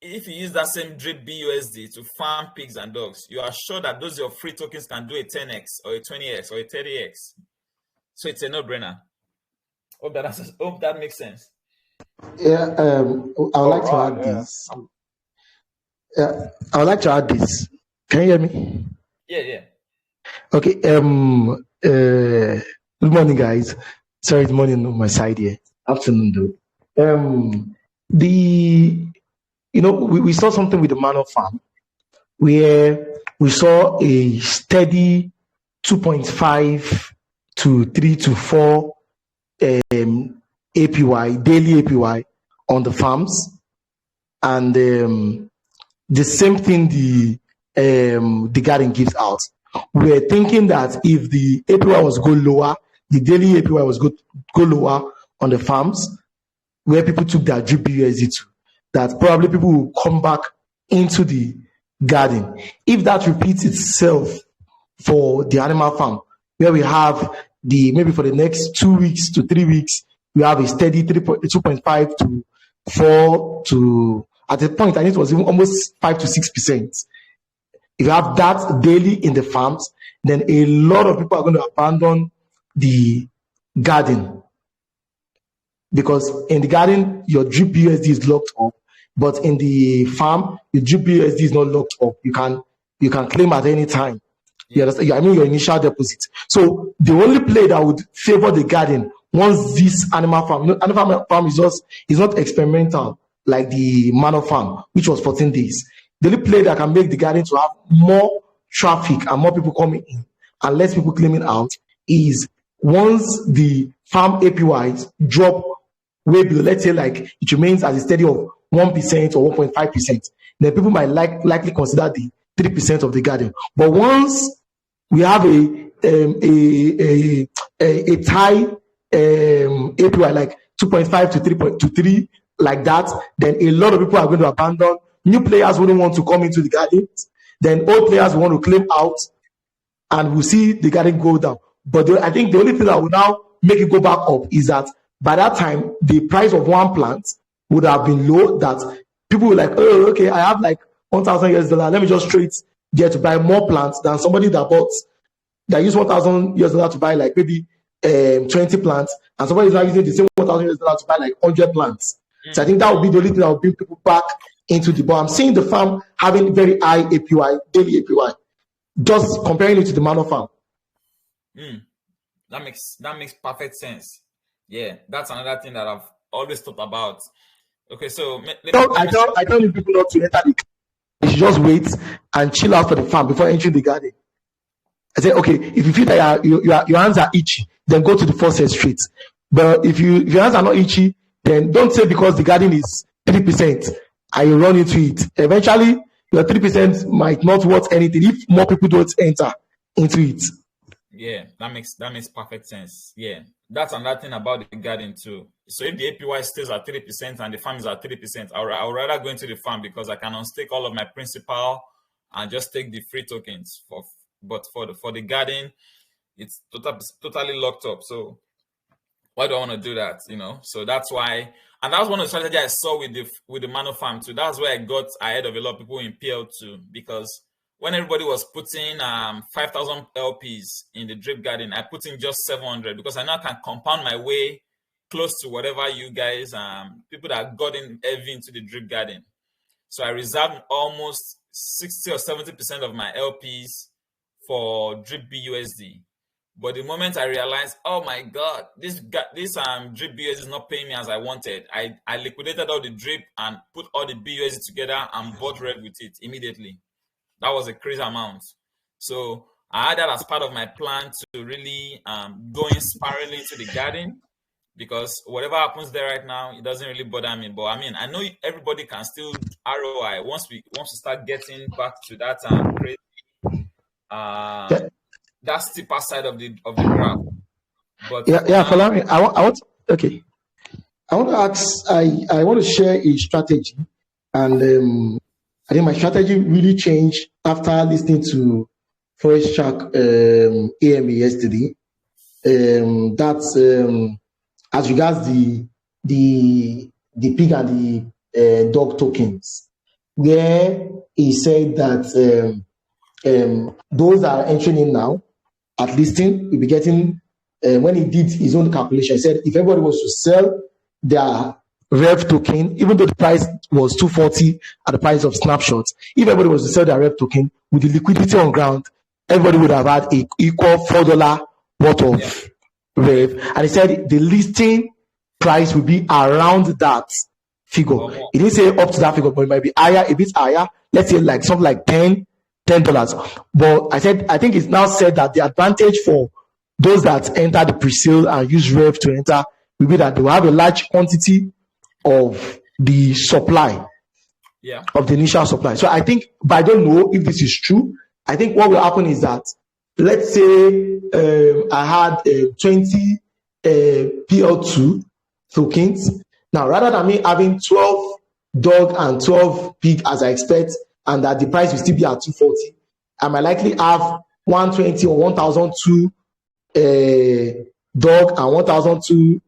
if you use that same drip BUSD to farm pigs and dogs, you are sure that those your free tokens can do a 10x or a 20x or a 30x. So it's a no-brainer. Hope that makes sense. Yeah, I would like to add this. I would like to add this. Can you hear me? Yeah. Okay. Good morning, guys. Sorry, it's morning on my side here. Afternoon, though. we saw something with the Manor Farm where we saw a steady 2.5 to 3 to 4 APY, daily APY on the farms. And the same thing the garden gives out. We're thinking that if the APY was go lower, the daily APY was go lower on the farms where people took their drip BUSD to, that probably people will come back into the garden. If that repeats itself for the animal farm, where we have maybe for the next 2 weeks to 3 weeks, we have a steady 2.5 to 4 to, at a point, I think it was even almost 5 to 6%. If you have that daily in the farms, then a lot of people are going to abandon the garden, because in the garden your drip BUSD is locked up, but in the farm your drip BUSD is not locked up. You can claim at any time. You understand? I mean your initial deposit. So the only play that would favor the garden once this animal farm is not experimental like the Manor Farm, which was 14 days. The only play that can make the garden to have more traffic and more people coming in and less people claiming out is once the farm APYs drop way below, let's say like it remains as a steady of 1% or 1.5%, then people might likely consider the 3% of the garden. But once we have a tie APY like 2.5 to 3 like that, then a lot of people are going to abandon. New players wouldn't want to come into the garden. Then old players want to claim out, and we'll see the garden go down. But I think the only thing that will now make it go back up is that by that time, the price of one plant would have been low, that people were like, oh, okay, I have like $1,000 US. Let me just straight get to buy more plants than somebody that used $1,000 US to buy like maybe 20 plants, and somebody is now using the same $1,000 US to buy like 100 plants. So I think that would be the only thing that will bring people back into the bar. I'm seeing the farm having very high APY, daily APY, just comparing it to the Manor Farm. That makes perfect sense. Yeah, that's another thing that I've always thought about. Okay, so I tell people not to enter the. They should just wait and chill out for the farm before entering the garden. I say, okay, if you feel that your hands are itchy, then go to the faucet straight. But if your hands are not itchy, then don't say because the garden is 3% and you run into it. Eventually, your 3% might not worth anything if more people don't enter into it. Yeah, that makes perfect sense. Yeah, that's another thing about the garden too. So if the APY stays at 3% and the farm is at 3%, I would rather go into the farm because I can unstake all of my principal and just take the free tokens. But for the garden, it's totally locked up. So why do I want to do that? So that's why, and that was one of the strategies I saw with the Manor Farm too. That's where I got ahead of a lot of people in PL2, because when everybody was putting 5,000 LPs in the drip garden, I put in just 700 because I now can compound my way close to whatever you guys, people that got in heavy into the drip garden. So I reserved almost 60 or 70% of my LPs for drip BUSD. But the moment I realized, oh my God, this drip BUSD is not paying me as I wanted, I liquidated all the drip and put all the BUSD together and bought red with it immediately. That was a crazy amount. So I had that as part of my plan to really go in spiraling into the garden, because whatever happens there right now, it doesn't really bother me. But I mean, I know everybody can still ROI once we start getting back to that crazy that steeper side of the graph. But Falami, I want to ask. I want to share a strategy, and I think my strategy really changed after listening to Forest Shark AMA yesterday. That's as regards the pig and the dog tokens, where he said that those that are entering in now at listing will be getting. When he did his own calculation, he said if everybody was to sell their Rev token, even though the price was 240 at the price of snapshots, if everybody was to sell their Rev token with the liquidity on ground, everybody would have had a equal $4 worth of Rev. And he said the listing price would be around that figure. It didn't say up to that figure, but it might be higher, a bit higher. Let's say like something like $10. But I think it's now said that the advantage for those that enter the pre-sale and use Rev to enter will be that they will have a large quantity of the supply, of the initial supply. So I think, but I don't know if this is true. I think what will happen is that, let's say I had 20 PL2 tokens. Now, rather than me having 12 dog and 12 pig as I expect, and that the price will still be at 240, I might likely have 120 or 1,002 dog and 1,002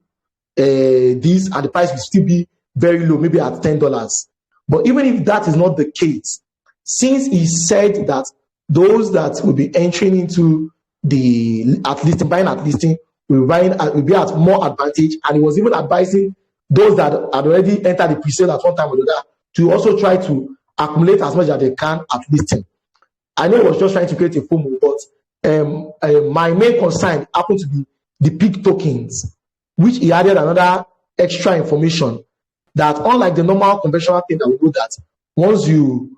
this, and the price will still be very low, maybe at $10. But even if that is not the case, since he said that those that will be entering into the at listing, buying at listing, will be at more advantage, and he was even advising those that had already entered the pre-sale at one time or the other to also try to accumulate as much as they can at listing. I know he was just trying to create a FOMO, but my main concern happened to be the pig tokens, which he added another extra information that, unlike the normal conventional thing that we do, that once you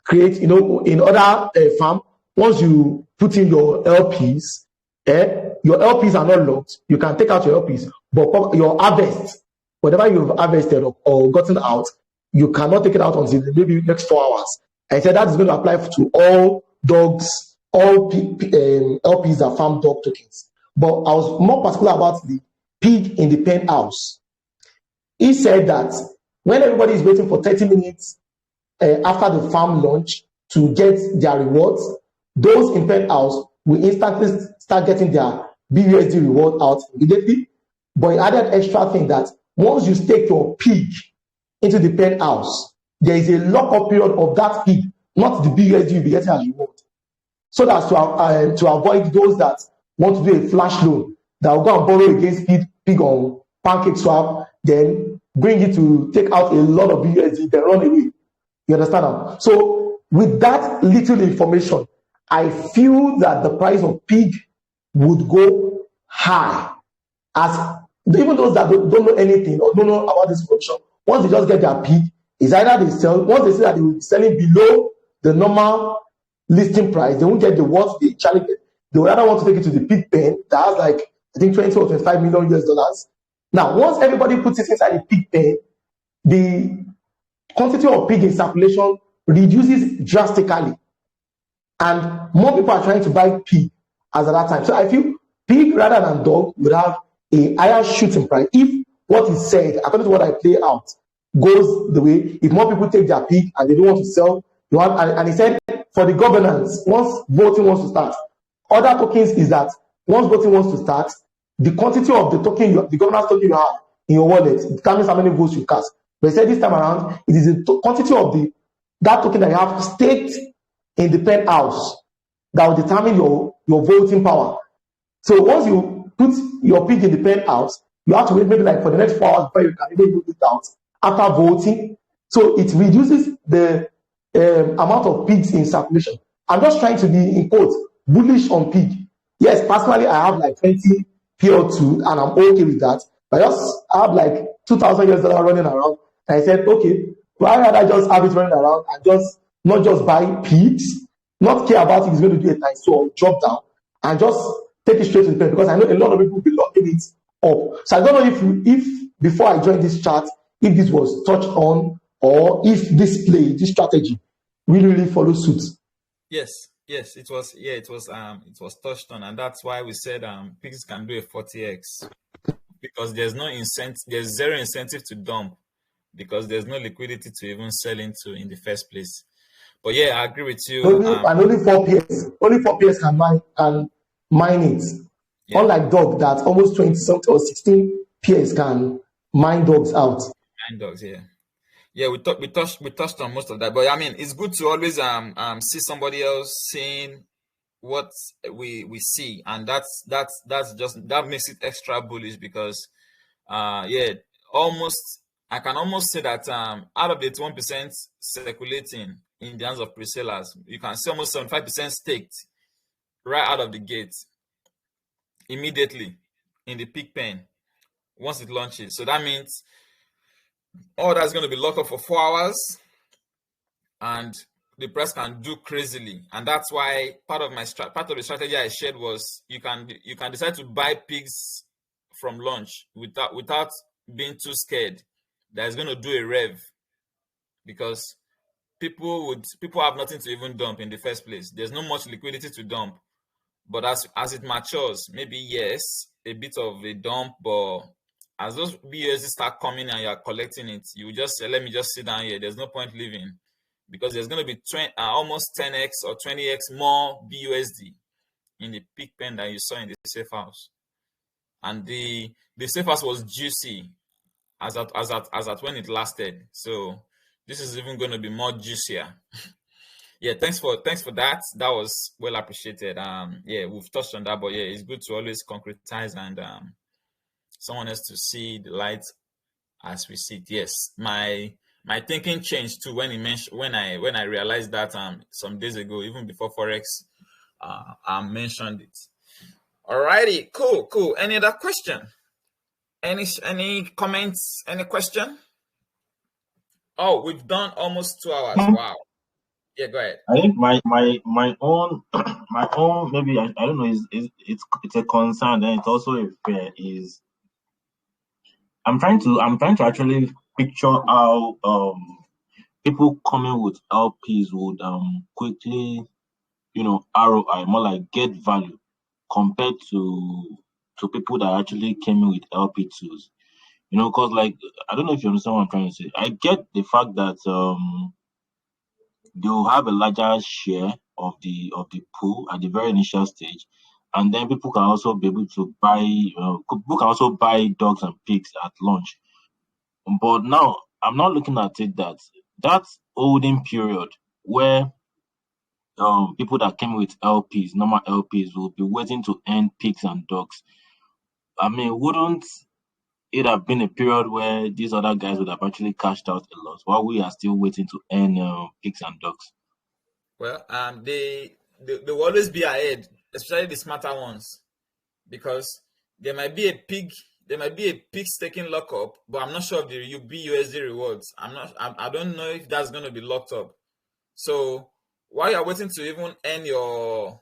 create, in other farm, once you put in your LPs, your LPs are not locked. You can take out your LPs, but your harvest, whatever you've harvested or gotten out, you cannot take it out until maybe next 4 hours. I said that is going to apply to all dogs, all LPs that farm dog tokens. But I was more particular about the pig in the pen house. He said that when everybody is waiting for 30 minutes after the farm launch to get their rewards, those in pen house will instantly start getting their BUSD reward out immediately. But he added extra thing that once you stake your pig into the pen house, there is a lock-up period of that pig, not the BUSD you'll be getting as reward. So that's to avoid those that want to do a flash loan, that will go and borrow against pig on Pancake Swap, then bring it to take out a lot of BUSD, then run away. You understand now? So with that little information, I feel that the price of pig would go high. As even those that don't know anything or don't know about this information, once they just get their pig, it's either they sell, once they see that they will be selling below the normal listing price, they won't get the what they challenge it. They will either want to take it to the pig pen that has like, I think 20 or 25 million US dollars. Now, once everybody puts it inside the pig pen, the quantity of pig in circulation reduces drastically. And more people are trying to buy pig as at that time. So I feel pig rather than dog would have a higher shooting price if what is said, according to what I play out, goes the way. If more people take their pig and they don't want to sell, and he said for the governance, once voting wants to start, other tokens is that once voting wants to start, the quantity of the token, the governance token you have in your wallet determines how many votes you cast. But he said this time around, it is the quantity of that token that you have staked in the pen house that will determine your voting power. So once you put your pig in the pen house, you have to wait maybe like for the next 4 hours before you can even put it out after voting. So it reduces the amount of pigs in circulation. I'm just trying to be, in quotes, bullish on pig. Yes, personally, I have like 20 PL2 and I'm okay with that. But I have like $2,000 running around. And I said, okay, why rather just have it running around and just not just buy pigs, not care about if it's going to do a times 2 or drop down, and just take it straight to the pen, because I know a lot of people will be locking it up. So I don't know if before I joined this chat, if this was touched on, or if this strategy really follows suit. Yes, it was touched on, and that's why we said pigs can do a 40x, because there's zero incentive to dump, because there's no liquidity to even sell into in the first place. But yeah, I agree with you. Only 4 PS can mine it. Yeah. Unlike dog, that almost 20 something or 16 PS can mine dogs out. Mine dogs, yeah. Yeah, we touched on most of that. But I mean, it's good to always see somebody else seeing what we see, and that makes it extra bullish, because I can almost say that out of the 1% circulating in the hands of pre-sellers, you can see almost 75% staked right out of the gate, immediately in the pig pen once it launches. So that means all that's going to be locked up for 4 hours, and the price can do crazily. And that's why part of the strategy I shared was you can decide to buy pigs from launch without being too scared that it's going to do a rev, because people have nothing to even dump in the first place. There's not much liquidity to dump. But as it matures, maybe yes, a bit of a dump, but as those BUSD start coming and you're collecting it, you just say, let me just sit down here. There's no point leaving, because there's going to be almost 10x or 20x more BUSD in the peak pen that you saw in the safe house. And the safe house was juicy as at when it lasted. So this is even going to be more juicier. Yeah, thanks for that. That was well appreciated. Yeah, we've touched on that, but yeah, it's good to always concretize and someone else to see the light as we see it. Yes, my thinking changed too when he mentioned when I realized that some days ago, even before Forex I mentioned it. Alrighty, cool. Any other question? Any comments? Any question? Oh, we've done almost 2 hours. Wow. Yeah, go ahead. I think my own my own, maybe I don't know, it's a concern, and it's also a fear. Is I'm trying to actually picture how people coming with LPs would quickly, ROI, more like get value, compared to people that actually came in with LP2s. Because like, I don't know if you understand what I'm trying to say. I get the fact that they'll have a larger share of the pool at the very initial stage, and then people can also be able to buy. People can also buy dogs and pigs at launch. But now I'm not looking at it that holding period where people that came with LPs, normal LPs, will be waiting to earn pigs and dogs. I mean, wouldn't it have been a period where these other guys would have actually cashed out a lot while we are still waiting to earn pigs and dogs? Well, they will always be ahead, especially the smarter ones, because there might be a pig staking lockup, but I'm not sure of the BUSD rewards. I don't know if that's going to be locked up. So while you're waiting to even earn your,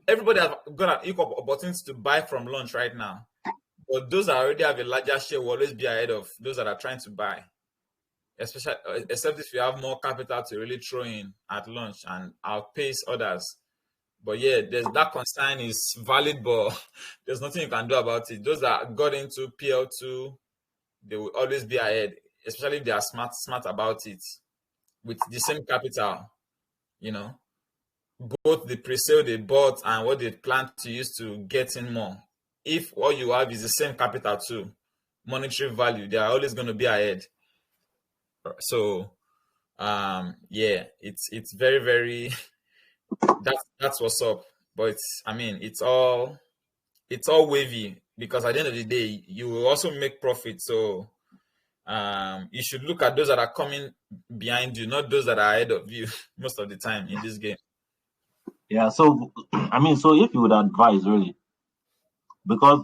everybody has got an equal opportunity to buy from launch right now, but those that already have a larger share will always be ahead of those that are trying to buy, especially except if you have more capital to really throw in at launch and outpace others. But yeah, that concern is valid, but there's nothing you can do about it. Those that got into PL2, they will always be ahead, especially if they are smart about it with the same capital. Both the pre-sale they bought and what they plan to use to get in more. If what you have is the same capital too, monetary value, they are always going to be ahead. So, yeah, it's very, very. That's what's up. But it's all wavy, because at the end of the day, you will also make profit. So, you should look at those that are coming behind you, not those that are ahead of you most of the time in this game. Yeah. So, so if you would advise, really, because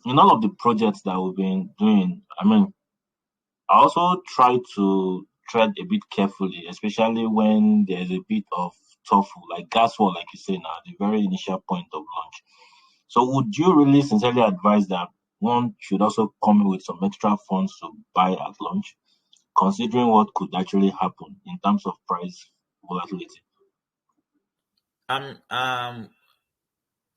in all of the projects that we've been doing, I also try to tread a bit carefully, especially when there's a bit of TOEFL, like gas war, like you say now, the very initial point of launch. So would you really sincerely advise that one should also come in with some extra funds to buy at launch, considering what could actually happen in terms of price volatility?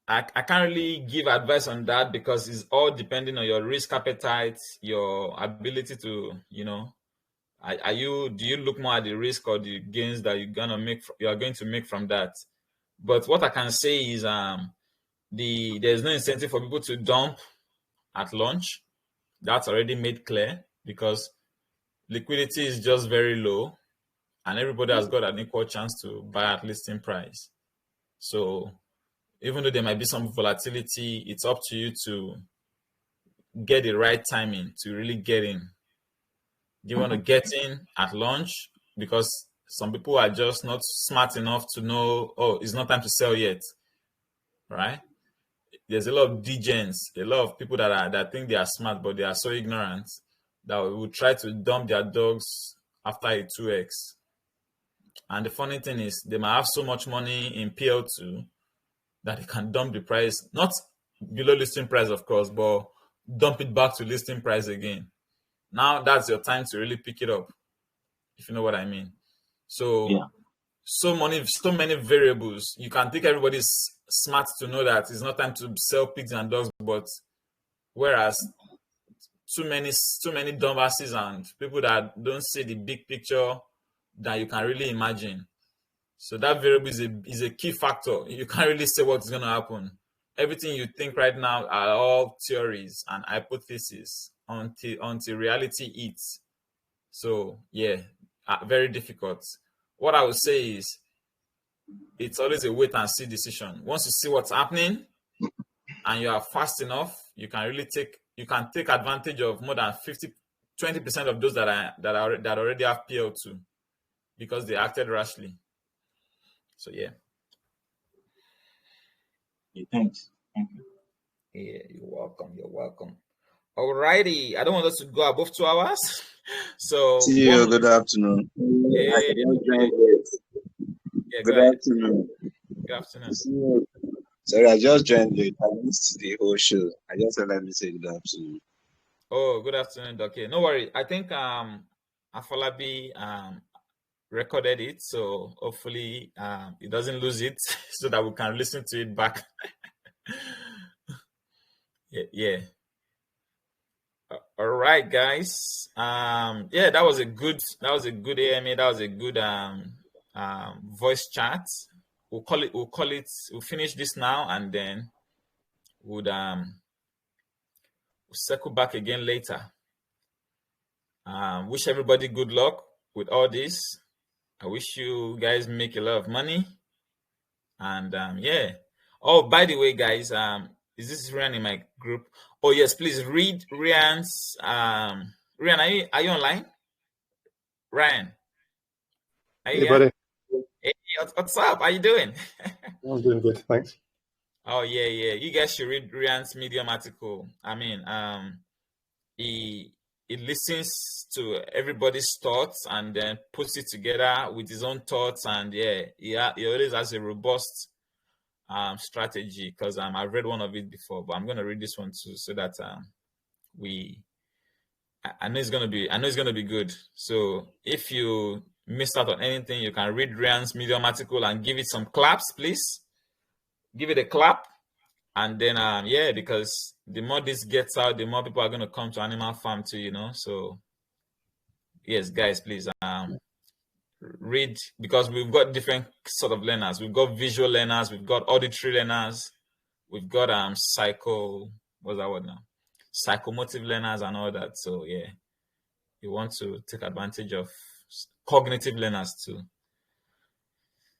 I can't really give advice on that, because it's all depending on your risk appetite, your ability to, do you look more at the risk or the gains that you are going to make from that? But what I can say is there's no incentive for people to dump at launch. That's already made clear, because liquidity is just very low and everybody has got an equal chance to buy at listing price. So even though there might be some volatility, it's up to you to get the right timing to really get in. Do you want to get in at launch? Because some people are just not smart enough to know, oh, it's not time to sell yet, right? There's a lot of degens, a lot of people that think they are smart, but they are so ignorant. that will try to dump their dogs after a 2x. And the funny thing is, they might have so much money in PL2 that they can dump the price, not below listing price, of course, but dump it back to listing price again. Now that's your time to really pick it up, if you know what I mean. So, Yeah. so many variables. You can think everybody's smart to know that it's not time to sell pigs and dogs, but whereas too many dumbasses and people that don't see the big picture that you can really imagine. So that variable is a key factor. You can't really say what's going to happen. Everything you think right now are all theories and hypotheses until reality hits. So yeah, very difficult. What I would say is it's always a wait and see decision. Once you see what's happening and you are fast enough, you can take advantage of more than 20% of those that already have PL2 because they acted rashly. So yeah. Thanks. Thank you. Yeah, you're welcome. You're welcome. Alrighty. I don't want us to go above 2 hours. So See you. Good afternoon. Yeah, Good go ahead. afternoon. Good afternoon. See you. Sorry, I just joined late. I missed the whole show. I just said let me say good afternoon. Oh, good afternoon, Doc. No worry. I think Afolabi recorded it, so hopefully it doesn't lose it, so that we can listen to it back. Yeah. All right, guys. Yeah, that was a good AMA. That was a good voice chat. We'll finish this now, and then we'll circle back again later. Wish everybody good luck with all this. I wish you guys make a lot of money. And yeah. Oh, by the way, guys, is this Ryan in my group? Oh yes, please read Ryan's Ryan, are you online? Ryan. Are you Hey, buddy. Hey, what's up? How you doing? I'm doing good, thanks. Oh yeah. You guys should read Ryan's Medium article. I mean, he listens to everybody's thoughts and then puts it together with his own thoughts, and yeah, he always has a robust strategy, because I've read one of it before, but I'm gonna read this one too, so that I know it's gonna be good. So if you missed out on anything, you can read Ryan's Medium article and give it some claps, please. Give it a clap. And then yeah, because the more this gets out, the more people are gonna come to Animal Farm too, So yes, guys, please read, because we've got different sort of learners. We've got visual learners, we've got auditory learners, we've got psychomotive learners and all that. So yeah, you want to take advantage of cognitive learners too.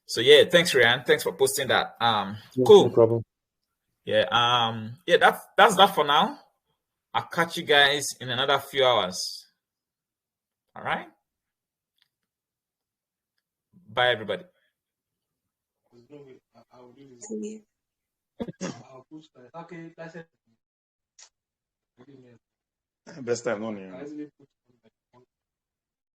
So yeah, thanks Ryan, thanks for posting that. Cool. No problem. Yeah, yeah, that's that for now. I'll catch you guys in another few hours. All right. Bye, everybody. Best time on here.